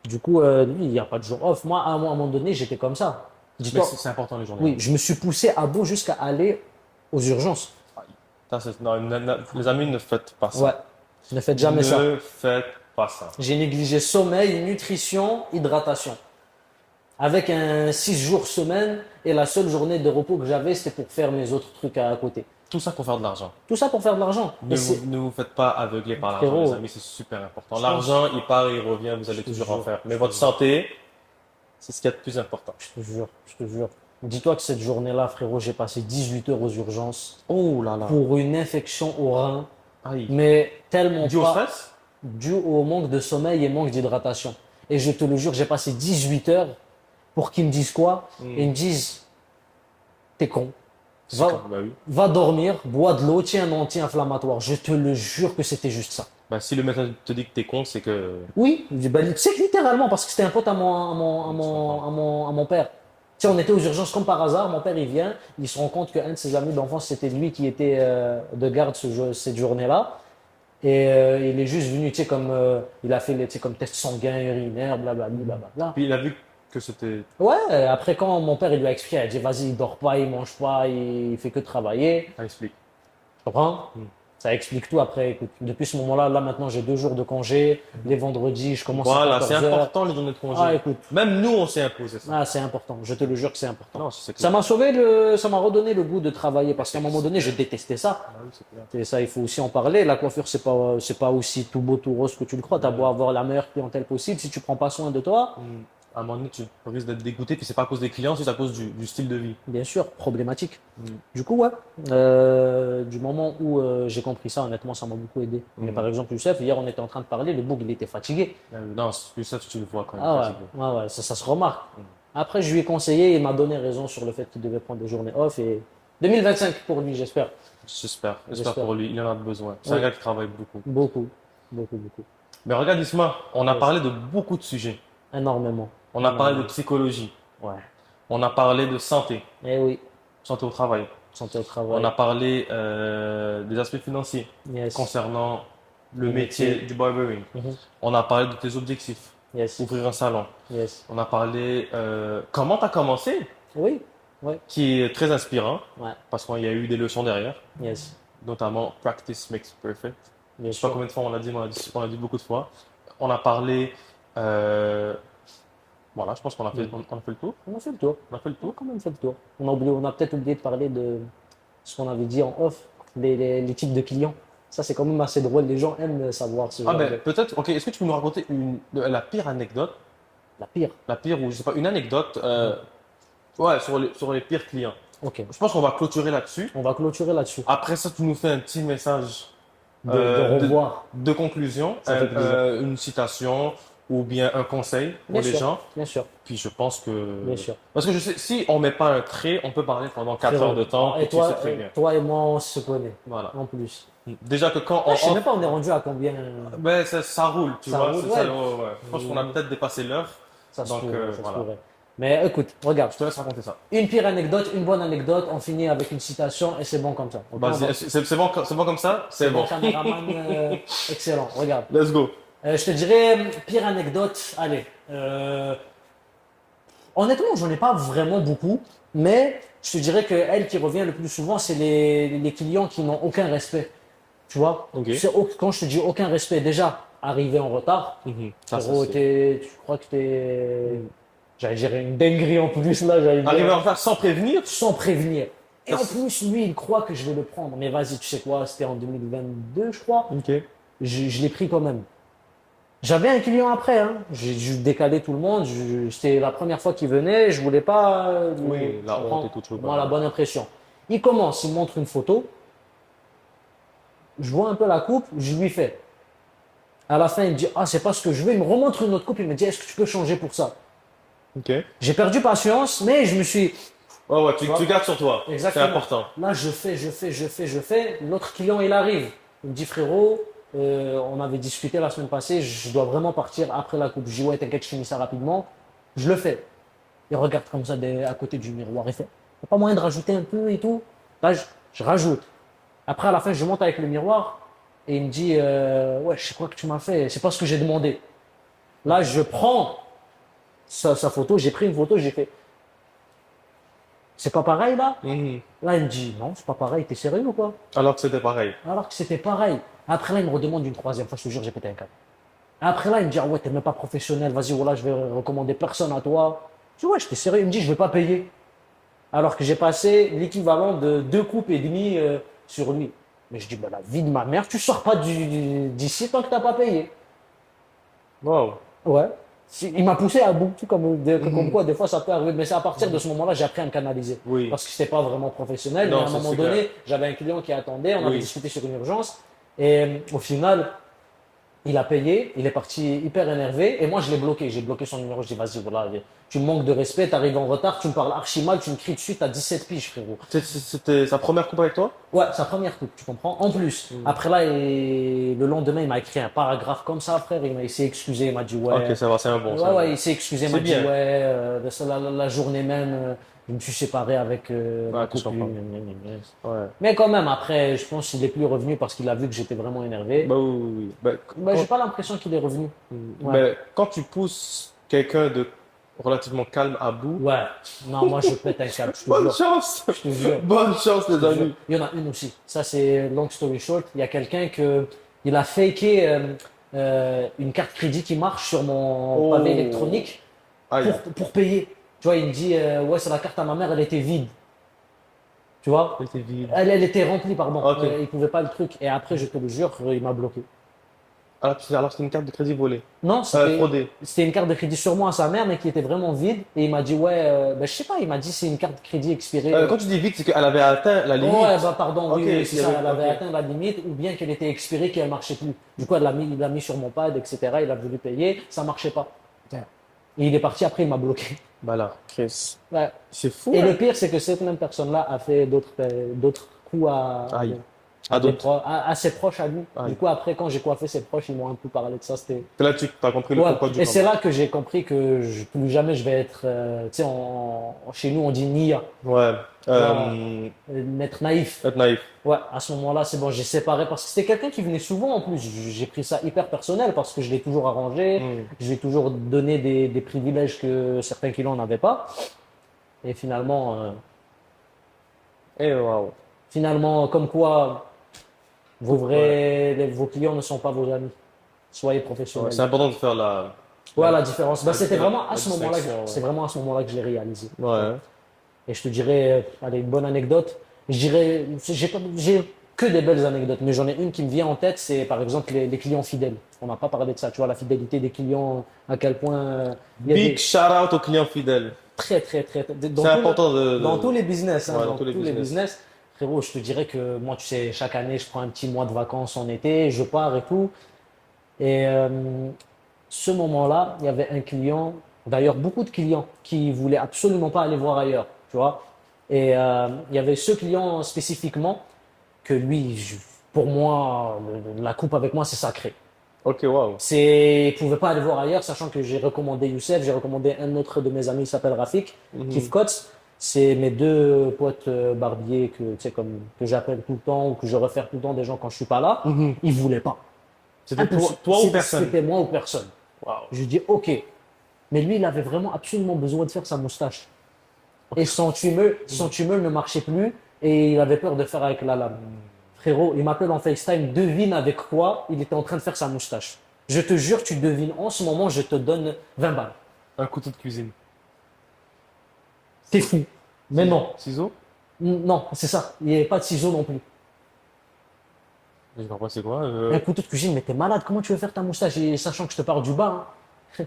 Du coup, lui, il n'y a pas de jour off. Moi, à un moment donné, j'étais comme ça. Mais Dis-toi, c'est important les journées. oui, je me suis poussé à bout jusqu'à aller aux urgences. Non, les amis, ne faites pas ça. Ouais, ne faites jamais ça. Ne faites pas ça. J'ai négligé sommeil, nutrition, hydratation. Avec un 6 jours semaine et la seule journée de repos que j'avais, c'était pour faire mes autres trucs à côté. Tout ça pour faire de l'argent. Tout ça pour faire de l'argent. Ne vous faites pas aveugler par l'argent, Frérot, les amis, c'est super important. L'argent, il part et il revient, vous allez toujours en faire. Mais votre santé, c'est ce qu'il y a de plus important. je te jure. Dis-toi que cette journée-là, frérot, j'ai passé 18 heures aux urgences Oh là là. pour une infection au rein, Aïe. mais tellement Dû au pas stress? dû au manque de sommeil et manque d'hydratation. Et je te le jure, j'ai passé 18 heures pour qu'ils me disent quoi? Et ils me disent, t'es con. Va, Bah oui. va dormir, bois de l'eau, tiens un anti-inflammatoire. Je te le jure que c'était juste ça. Bah, si le médecin te dit que t'es con, c'est que. Oui, tu sais que littéralement, parce que c'était un pote à mon père. Tu sais, on était aux urgences comme par hasard, mon père il vient, il se rend compte qu'un de ses amis d'enfance, c'était lui qui était de garde cette journée-là. Et il est juste venu, tu sais, comme il a fait tu sais, comme test sanguin, urinaire, blablabla. Puis il a vu que c'était. Ouais, après quand mon père il lui a expliqué, il a dit vas-y, il dort pas, il mange pas, il fait que travailler. Ça explique. Tu comprends? Ça explique tout après. Écoute, depuis ce moment-là, là maintenant j'ai 2 jours de congé. Les vendredis, je commence Voilà, à c'est 14 heures. important les journées de congé. Ah, écoute. Même nous, on s'est imposé ça. Ah, c'est important. Je te le jure que c'est important. Non, c'est Ça clair. m'a ça m'a redonné le goût de travailler parce qu'à un moment donné, je détestais ça. Ah oui, c'est clair. Et ça, il faut aussi en parler. La coiffure, c'est pas aussi tout beau, tout rose que tu le crois. T'as beau avoir la meilleure clientèle possible, si tu prends pas soin de toi, À un moment donné, tu risques d'être dégoûté, puis c'est pas à cause des clients, c'est à cause du style de vie. bien sûr, problématique. Du coup, ouais, du moment où j'ai compris ça, honnêtement, ça m'a beaucoup aidé. Mais par exemple, Youssef, hier, on était en train de parler, le bouc, il était fatigué. Non, ça, tu le vois quand même. Ah fatigué. ouais, ça se remarque. Après, je lui ai conseillé, il m'a donné raison sur le fait qu'il devait prendre des journées off et 2025 pour lui, j'espère. J'espère J'espère. pour lui, il en a besoin. C'est un Oui. gars qui travaille beaucoup. Beaucoup. Mais regarde Isma, on a Yes. parlé de beaucoup de sujets. Énormément. On a parlé de psychologie, Ouais. on a parlé de santé, Eh oui, santé au travail. santé au travail. On a parlé des aspects financiers Yes. concernant le Le métier métier. du barbering. Mhm. On a parlé de tes objectifs, Yes. ouvrir un salon. Yes. On a parlé comment tu as commencé, Oui. qui est très inspirant, Ouais. parce qu'il y a eu des leçons derrière, Yes. notamment practice makes perfect. Bien Je sais pas sûr. combien de fois on l'a dit, mais on l'a dit beaucoup de fois. On a parlé, voilà, je pense qu'on a fait, on a fait le tour. On a fait le tour. On a fait le On a tour. quand même fait le tour. On a peut-être oublié de parler de ce qu'on avait dit en off, les types de clients. Ça, c'est quand même assez drôle. Les gens aiment savoir ce Ah genre ben de... peut-être, ok, est-ce que tu peux nous raconter la pire anecdote, La pire. ou je sais pas, une anecdote, ouais, sur les pires clients. Ok. Je pense qu'on va clôturer là-dessus. On va clôturer là-dessus. Après ça, tu nous fais un petit message De revoir. de conclusion, Ça fait plaisir. une citation ou bien un conseil pour Bien les sûr. gens. Bien sûr. Puis je pense que. Bien sûr. Parce que je sais, si on met pas un trait, on peut parler pendant 4 heures de temps. Et Et tu sais toi, très bien. toi et moi, on se connaît. Voilà. En plus. Déjà que quand Ah, on. je sais même pas, on est rendu à combien. Ben, ça roule, tu Ça vois. roule, c'est ouais. ça, ouais. Je pense qu'on a peut-être dépassé l'heure. Ça se Donc, pourrait, ça se voilà. pourrait. Mais écoute, regarde. Je te laisse raconter ça. Une pire anecdote, une bonne anecdote, on finit avec une citation et c'est bon comme ça. Ok, on va- Vas-y, c'est bon comme ça? C'est bon. Caméraman, excellent, regarde. Let's go. Je te dirais, pire anecdote, allez. Honnêtement, j'en ai pas vraiment beaucoup, mais je te dirais que elle qui revient le plus souvent, c'est les clients qui n'ont aucun respect. Tu vois? Ok. Quand je te dis aucun respect, déjà, arriver en retard. Ça, Gros, tu crois que t'es. J'allais dire une dinguerie en plus là, j'allais dire. Arriver en retard sans prévenir? Sans prévenir. Et en plus, lui, il croit que je vais le prendre. Mais vas-y, tu sais quoi, c'était en 2022, je crois. Ok. Je l'ai pris quand même. J'avais un client après, hein. J'ai décalé tout le monde. C'était la première fois qu'il venait. Je voulais pas Oui, la tu comprends, honte et tout, tu veux moi, pas. la bonne impression. Il commence, il me montre une photo. Je vois un peu la coupe, je lui fais. À la fin, il me dit, ah, c'est pas ce que je veux. Il me remontre une autre coupe. Il me dit, est-ce que tu peux changer pour ça? Ok. J'ai perdu patience, mais je me suis. Ouais, tu vois? gardes sur toi. Exactement. C'est important. Là, je fais. L'autre client, il arrive. Il me dit, frérot, on avait discuté la semaine passée, je dois vraiment partir après la coupe. Je dis, ouais, t'inquiète, je finis ça rapidement. Je le fais. Il regarde comme ça à côté du miroir. Il fait, y a pas moyen de rajouter un peu et tout. Là, je rajoute. Après, à la fin, je monte avec le miroir et il me dit, ouais, je sais quoi que tu m'as fait. C'est pas ce que j'ai demandé. Là, je prends sa photo, j'ai pris une photo, j'ai fait, c'est pas pareil là? Mhm. Là, il me dit, non, c'est pas pareil, t'es sérieux ou quoi? Alors que c'était pareil. Alors que c'était pareil. Après là, il me redemande une troisième fois, je te jure, j'ai pété un câble. Après là, il me dit, ah ouais, t'es même pas professionnel, vas-y, voilà, je vais recommander personne à toi. Je dis, ouais, j'étais sérieux. Il me dit, je vais pas payer. Alors que j'ai passé l'équivalent de 2 coupes et demie sur lui. Mais je dis, bah, la vie de ma mère, tu sors pas d'ici tant que t'as pas payé. Wow. Ouais. Il m'a poussé à bout, tu sais, comme quoi, des fois, ça peut arriver. Mais c'est à partir de ce moment-là, j'ai appris à me canaliser. Oui. Parce que c'était pas vraiment professionnel. Non, mais à un ça, moment c'est donné, clair. j'avais un client qui attendait, on avait Oui. discuté sur une urgence. Et au final, il a payé, il est parti hyper énervé. Et moi, je l'ai bloqué. J'ai bloqué son numéro. Je dis, vas-y, voilà, tu me manques de respect, tu arrives en retard, tu me parles archi mal, tu me cries dessus, t'as 17 piges, frérot. C'était sa première coupe avec toi? Ouais, sa première coupe, tu comprends? En plus, après là, le lendemain, il m'a écrit un paragraphe comme ça, frère. Il s'est excusé, il m'a dit, ouais. Ok, ça va, c'est un bon. c'est Ouais, un bon. ouais, il s'est excusé, il m'a C'est dit, bien. ouais, la journée même, je me suis séparé avec ma Ouais, que je copine. comprends. Ouais. Mais quand même, après, je pense qu'il est plus revenu parce qu'il a vu que j'étais vraiment énervé. Bah oui, oui, oui. Bah, Bah, quand, j'ai pas l'impression qu'il est revenu. Ouais. mais quand tu pousses quelqu'un de relativement calme à bout, Ouais, non, moi je pète un câble, je te bonne jure. chance! Je te jure. Bonne chance, les Je te jure. amis. Il y en a une aussi. Ça, c'est long story short. Il y a quelqu'un il a faké une carte crédit qui marche sur mon Oh. pavé électronique Aïe. pour payer. Tu vois, il me dit, ouais, c'est la carte à ma mère, elle était vide. Tu vois? Elle était vide. Elle était remplie, pardon. Ok. Il pouvait pas le truc. Et après, je te le jure, il m'a bloqué. Alors c'est une carte de crédit volée. Non, Fraudée. c'était une carte de crédit sur moi à sa mère, mais qui était vraiment vide. Et il m'a dit, ouais, ben, je sais pas, il m'a dit, c'est une carte de crédit expirée. Quand tu dis vite, c'est qu'elle avait atteint la limite. Ouais, bah pardon, Ok, oui, oui, c'est il y ça, avait- elle avait ok. atteint la limite, ou bien qu'elle était expirée, qu'elle marchait plus. Du coup, il l'a mis sur mon pad, etc. Il a voulu payer, ça marchait pas. Et il est parti, après, il m'a bloqué. Bah là, Chris. Ouais. C'est fou. Et hein. le pire, c'est que cette même personne-là a fait d'autres coups Aïe. à, À d'autres. à ses proches à lui. Aïe. Du coup, après, quand j'ai coiffé ses proches, ils m'ont un peu parlé de ça. C'était. C'est là que tu as compris le Ouais. pourquoi du Et c'est comment. là que j'ai compris que plus jamais je vais être. Tu sais, chez nous, on dit nia, Ouais. être naïf. Être naïf. Ouais, à ce moment-là, c'est bon, j'ai séparé parce que c'était quelqu'un qui venait souvent en plus. J'ai pris ça hyper personnel parce que je l'ai toujours arrangé, je lui ai toujours donné des privilèges que certains clients n'avaient pas. Et finalement, Et waouh. comme quoi, vos clients ne sont pas vos amis. Soyez professionnels. C'est important de faire la. Ouais, la différence. Bah, c'était vraiment à la ce moment-là, distinction, ouais. c'est vraiment à ce moment-là que je l'ai réalisé. Ouais. Et je te dirais, allez, une bonne anecdote. Je dirais, j'ai que des belles anecdotes, mais j'en ai une qui me vient en tête, c'est par exemple les clients fidèles. On n'a pas parlé de ça, tu vois, la fidélité des clients, à quel point il y a Big shout out aux clients fidèles. très, très, très, dans C'est tous important de. dans tous les business, hein, Ouais, dans tous les business. Frérot, je te dirais que moi, tu sais, chaque année, je prends un petit mois de vacances en été, je pars et tout. Et ce moment-là, il y avait un client, d'ailleurs beaucoup de clients qui voulaient absolument pas aller voir ailleurs, tu vois. Et il y avait ce client spécifiquement que lui, pour moi, la coupe avec moi, c'est sacré. Ok, waouh. Il pouvait pas aller voir ailleurs, sachant que j'ai recommandé Youssef, j'ai recommandé un autre de mes amis qui s'appelle Rafik, Kif Kotz. C'est mes deux potes barbiers que, tu sais, que j'appelle tout le temps ou que je refais tout le temps des gens quand je suis pas là. Ils voulaient pas. C'était Impossible. toi ou personne? C'était moi ou personne. Waouh. Je lui dis ok. Mais lui, il avait vraiment absolument besoin de faire sa moustache. Et son tumeur ne marchait plus et il avait peur de faire avec la lame. Frérot, il m'appelle en FaceTime, devine avec quoi il était en train de faire sa moustache. Je te jure, tu devines. En ce moment, je te donne 20 balles. Un couteau de cuisine. T'es fou. Mais non. Ciseaux? Non, c'est ça. Il n'y avait pas de ciseaux non plus. Je comprends pas c'est quoi. Un couteau de cuisine, mais t'es malade, comment tu veux faire ta moustache et sachant que je te parle du bas, hein.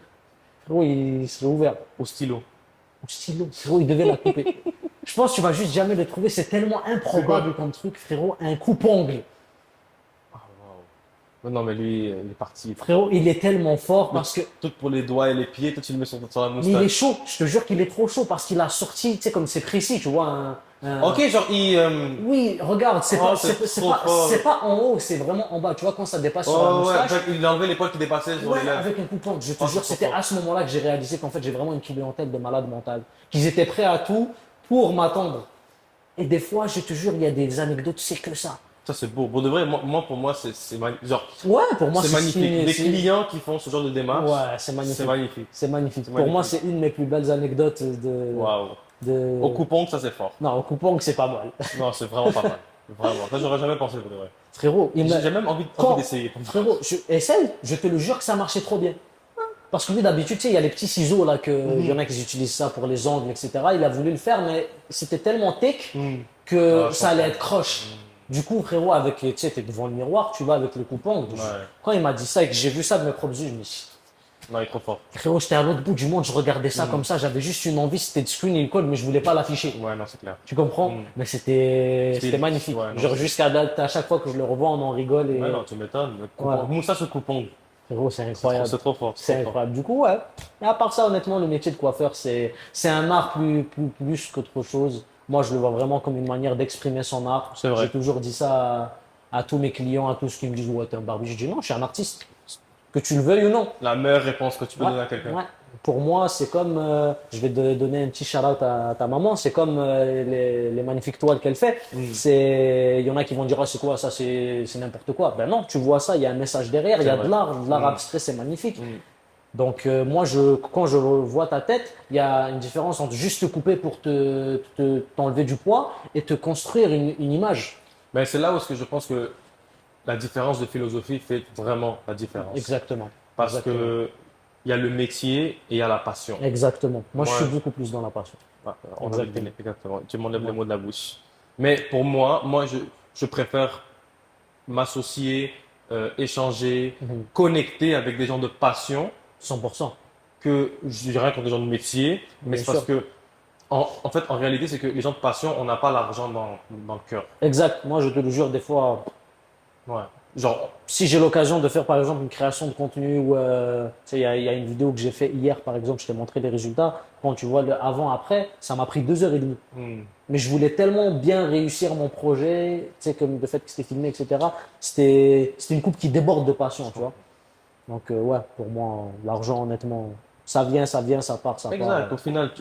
Frérot, il serait ouvert. Au stylo. Au stylo, frérot, il devait la couper. Je pense que tu vas juste jamais le trouver, c'est tellement improbable comme truc, frérot, un coupe-ongle. Ah, wow. Non, mais lui, il est parti. Frérot, il est tellement fort Mais parce que tout pour les doigts et les pieds, toi tu le mets sur la mais il est moustache. chaud, je te jure qu'il est trop chaud parce qu'il a sorti, tu sais, comme c'est précis, tu vois, Ok, genre Oui, regarde, c'est Oh, pas, c'est c'est trop pas, fort. c'est pas en haut, c'est vraiment en bas. Tu vois, quand ça dépasse sur la Oh ouais, en moustache, fait, il a enlevé les poils qui dépassaient sur ouais, les lèvres. avec un coupon. Je te Oh, jure, c'est trop c'était fort. à ce moment-là que j'ai réalisé qu'en fait, j'ai vraiment une clientèle de malades mentales. Qu'ils étaient prêts à tout pour m'attendre. Et des fois, je te jure, il y a des anecdotes, c'est que ça. Ça c'est beau. Pour de vrai, pour moi, genre, Ouais, pour moi, c'est magnifique. signé, Les clients qui font ce genre de démarche, Ouais, c'est magnifique. c'est magnifique. C'est magnifique. C'est Pour moi, magnifique. c'est une de mes plus belles anecdotes Waouh. de... Au coupon, ça c'est fort. Non, au coupon, c'est pas mal. Non, c'est vraiment pas mal. Vraiment. Ça, j'aurais jamais pensé pour de vrai. Frérot, J'ai même envie Quand- d'essayer. Frérot, essaye, je te le jure que ça marchait trop bien. Parce que lui, d'habitude, tu sais, il y a les petits ciseaux là, il y en a qui utilisent ça pour les ongles, etc. Il a voulu le faire, mais c'était tellement thick que Ah, je ça allait comprends. être croche. Du coup, frérot, tu sais, t'es devant le miroir, tu vas avec le coupon. Ouais. Quand il m'a dit ça et que j'ai vu ça de mes propres yeux, je me suis dit, Non, il est trop fort. frérot, j'étais à l'autre bout du monde, je regardais ça comme ça, j'avais juste une envie, c'était de screener le code, mais je voulais pas l'afficher. Ouais, non, c'est clair. Tu comprends? Mais c'était magnifique. Ouais, non, Genre, jusqu'à date, à chaque fois que je le revois, on en rigole et Ouais, non, tu m'étonnes. Ouais. Moustache au coupon. frérot, c'est incroyable. C'est trop fort. C'est trop fort. incroyable. Du coup, ouais. Et à part ça, honnêtement, le métier de coiffeur, c'est un art plus qu'autre chose. Moi, je le vois vraiment comme une manière d'exprimer son art. C'est vrai. J'ai toujours dit ça à tous mes clients, à tous ceux qui me disent, ouais, t'es un barbier. Je dis, non, je suis un artiste. Que tu le veuilles ou non. La meilleure réponse que tu peux Ouais, donner à quelqu'un. ouais. Pour moi, c'est comme, je vais te donner un petit shout-out à ta maman, c'est comme les magnifiques toiles qu'elle fait. Il y en a qui vont dire, ah, c'est quoi ça, c'est n'importe quoi. Ben non, tu vois ça, il y a un message derrière, il y a vrai. de l'art abstrait, c'est magnifique. Mm. Donc moi, quand je vois ta tête, il y a une différence entre juste te couper pour t'enlever du poids et te construire une image. Mais c'est là où est-ce que je pense que la différence de philosophie fait vraiment la différence. Exactement. Parce Exactement. que il y a le métier et il y a la passion. Exactement. Moi, je Ouais. suis beaucoup plus dans la passion. Ouais, on a Exactement. deviné, exactement. Tu m'enlèves les mots de la bouche. Mais pour moi, je préfère m'associer, échanger, connecter avec des gens de passion 100%. que je dirais contre des gens de métier. Mais Bien c'est parce sûr. que, en fait, en réalité, c'est que les gens de passion, on n'a pas l'argent dans le cœur. Exact. Moi, je te le jure, des fois, Ouais. Genre, si j'ai l'occasion de faire par exemple une création de contenu ou tu sais, il y a une vidéo que j'ai fait hier par exemple, je t'ai montré les résultats. Quand tu vois le avant-après, ça m'a pris 2 heures et demie. Mais je voulais tellement bien réussir mon projet, tu sais, comme le fait que c'était filmé, etc. C'était une coupe qui déborde de passion, tu vois. Donc ouais, pour moi, l'argent, honnêtement, ça vient, ça part, ça part. exact. Au final,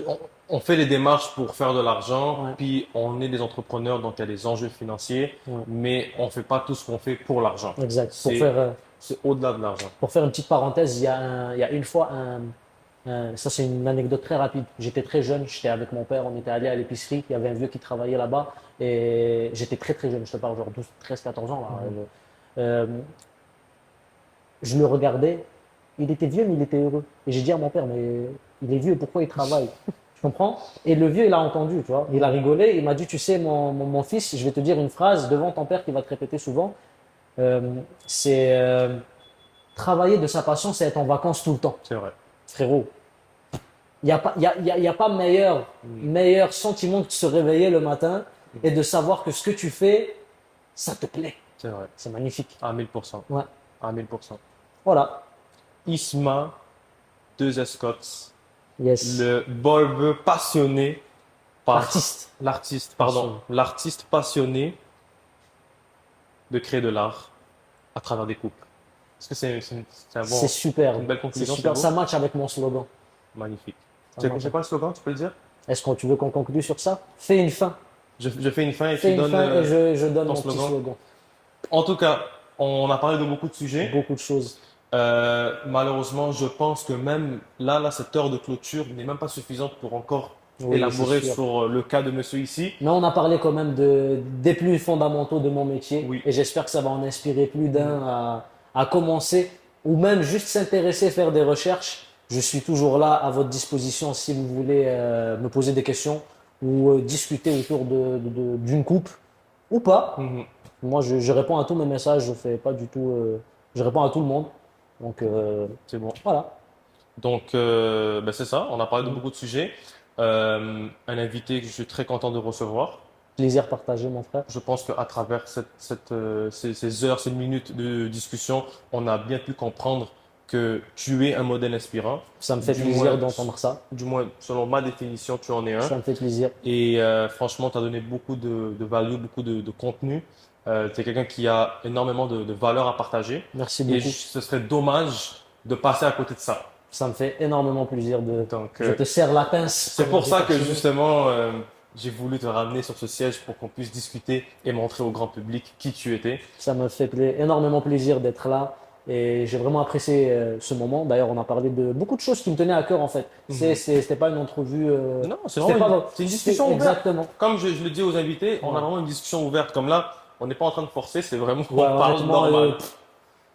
on fait les démarches pour faire de l'argent, Ouais. puis on est des entrepreneurs, donc il y a des enjeux financiers, Ouais. mais on fait pas tout ce qu'on fait pour l'argent. Exact. C'est c'est au-delà de l'argent. Pour faire une petite parenthèse, il y a une fois ça c'est une anecdote très rapide. J'étais très jeune, j'étais avec mon père, on était allé à l'épicerie, il y avait un vieux qui travaillait là-bas et j'étais très très jeune, je te parle genre 12, 13, 14 ans là. Euh, je le regardais, il était vieux mais il était heureux. Et j'ai dit à mon père, mais il est vieux, pourquoi il travaille? Tu comprends? Et le vieux, il a entendu, tu vois. Il a rigolé, il m'a dit, tu sais, mon fils, je vais te dire une phrase devant ton père qui va te répéter souvent. C'est travailler de sa passion, c'est être en vacances tout le temps. C'est vrai. Frérot, il n'y a pas, y a pas meilleur sentiment que de se réveiller le matin et de savoir que ce que tu fais, ça te plaît. C'est vrai. C'est magnifique. À 1000%. Ouais. À 1000%. Voilà. Isma, 2S Scots, Yes. le barber passionné par Artiste. l'artiste, pardon, Passionné. l'artiste passionné de créer de l'art à travers des couples. Est-ce que c'est un bon, C'est super. une belle C'est conclusion, super. c'est Ça beau? match avec mon slogan. Magnifique. Ça Tu marche. sais pas le slogan, tu peux le dire? Est-ce que tu veux qu'on conclue sur ça? Fais une fin. Je fais une fin et Fais tu une donnes fin et je donne ton mon petit slogan. slogan. En tout cas, on a parlé de beaucoup de sujets. Beaucoup de choses. Malheureusement, je pense que même là, cette heure de clôture n'est même pas suffisante pour encore Oui, élaborer c'est sûr. sur le cas de monsieur ici. Mais on a parlé quand même des plus fondamentaux de mon métier. Oui. Et j'espère que ça va en inspirer plus d'un à commencer ou même juste s'intéresser, faire des recherches. Je suis toujours là à votre disposition si vous voulez me poser des questions ou discuter autour d'une coupe ou pas. Mhm. Moi, je réponds à tous mes messages, je fais pas du tout, je réponds à tout le monde. Donc, C'est bon. voilà. Donc, ben c'est ça. On a parlé de Mhm. beaucoup de sujets. Un invité que je suis très content de recevoir. Plaisir partagé, mon frère. Je pense qu'à travers ces heures, ces minutes de discussion, on a bien pu comprendre que tu es un modèle inspirant. Ça me fait Du plaisir moins, d'entendre ça. du moins, selon ma définition, tu en es un. Ça me fait plaisir. Et franchement, tu as donné beaucoup de value, beaucoup de contenu. Tu es quelqu'un qui a énormément de valeur à partager. Merci Et beaucoup. ce serait dommage de passer à côté de ça. Ça me fait énormément plaisir de. Donc, Je te serre la pince. c'est comme on pour dit ça que par chez nous. justement, j'ai voulu te ramener sur ce siège pour qu'on puisse discuter et montrer au grand public qui tu étais. Ça me fait énormément plaisir d'être là et j'ai vraiment apprécié ce moment. D'ailleurs, on a parlé de beaucoup de choses qui me tenaient à cœur en fait. C'était pas une entrevue. Non, c'est C'était vraiment pas. c'est une discussion ouverte. Exactement. Comme je le dis aux invités, on a Ouais. vraiment une discussion ouverte. Comme là, on n'est pas en train de forcer, c'est vraiment Ouais, on parle honnêtement, normal.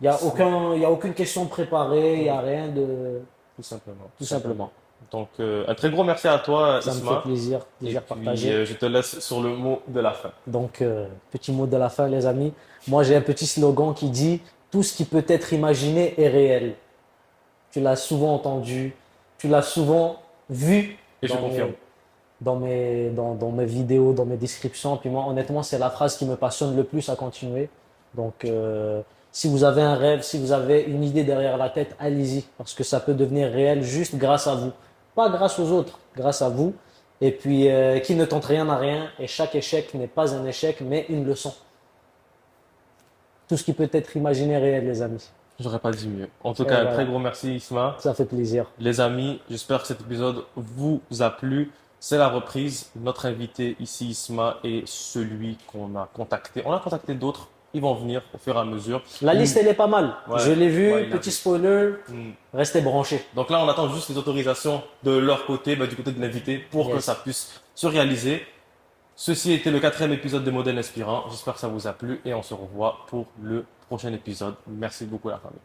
il y a aucune question préparée, il y a rien de. Tout simplement. Tout simplement. Donc, un très gros merci à toi, Ça me fait Isma. plaisir, Et plaisir puis, partagé. je te laisse sur le mot de la fin. Donc, petit mot de la fin, les amis. Moi, j'ai un petit slogan qui dit tout ce qui peut être imaginé est réel. Tu l'as souvent entendu, tu l'as souvent vu Et je dans confirme. dans mes vidéos, dans mes descriptions. Puis moi, honnêtement, c'est la phrase qui me passionne le plus à continuer. Donc, si vous avez un rêve, si vous avez une idée derrière la tête, allez-y, parce que ça peut devenir réel juste grâce à vous. Pas grâce aux autres, grâce à vous. Et puis, qui ne tente rien à rien, et chaque échec n'est pas un échec, mais une leçon. Tout ce qui peut être imaginé est réel, les amis. J'aurais pas dit mieux. En tout Et cas, un voilà. très gros merci, Isma. Ça fait plaisir. Les amis, j'espère que cet épisode vous a plu. C'est la reprise. Notre invité ici, Isma, est celui qu'on a contacté. On a contacté d'autres. Ils vont venir au fur et à mesure. La liste, elle est pas mal. Ouais. Je l'ai vu, Ouais, il a petit vu. spoiler, Hmm. restez branchés. Donc là, on attend juste les autorisations de leur côté, du côté de l'invité, pour que Yes. ça puisse se réaliser. Ceci était le 4e épisode de Modèle Inspirant. J'espère que ça vous a plu et on se revoit pour le prochain épisode. Merci beaucoup la famille.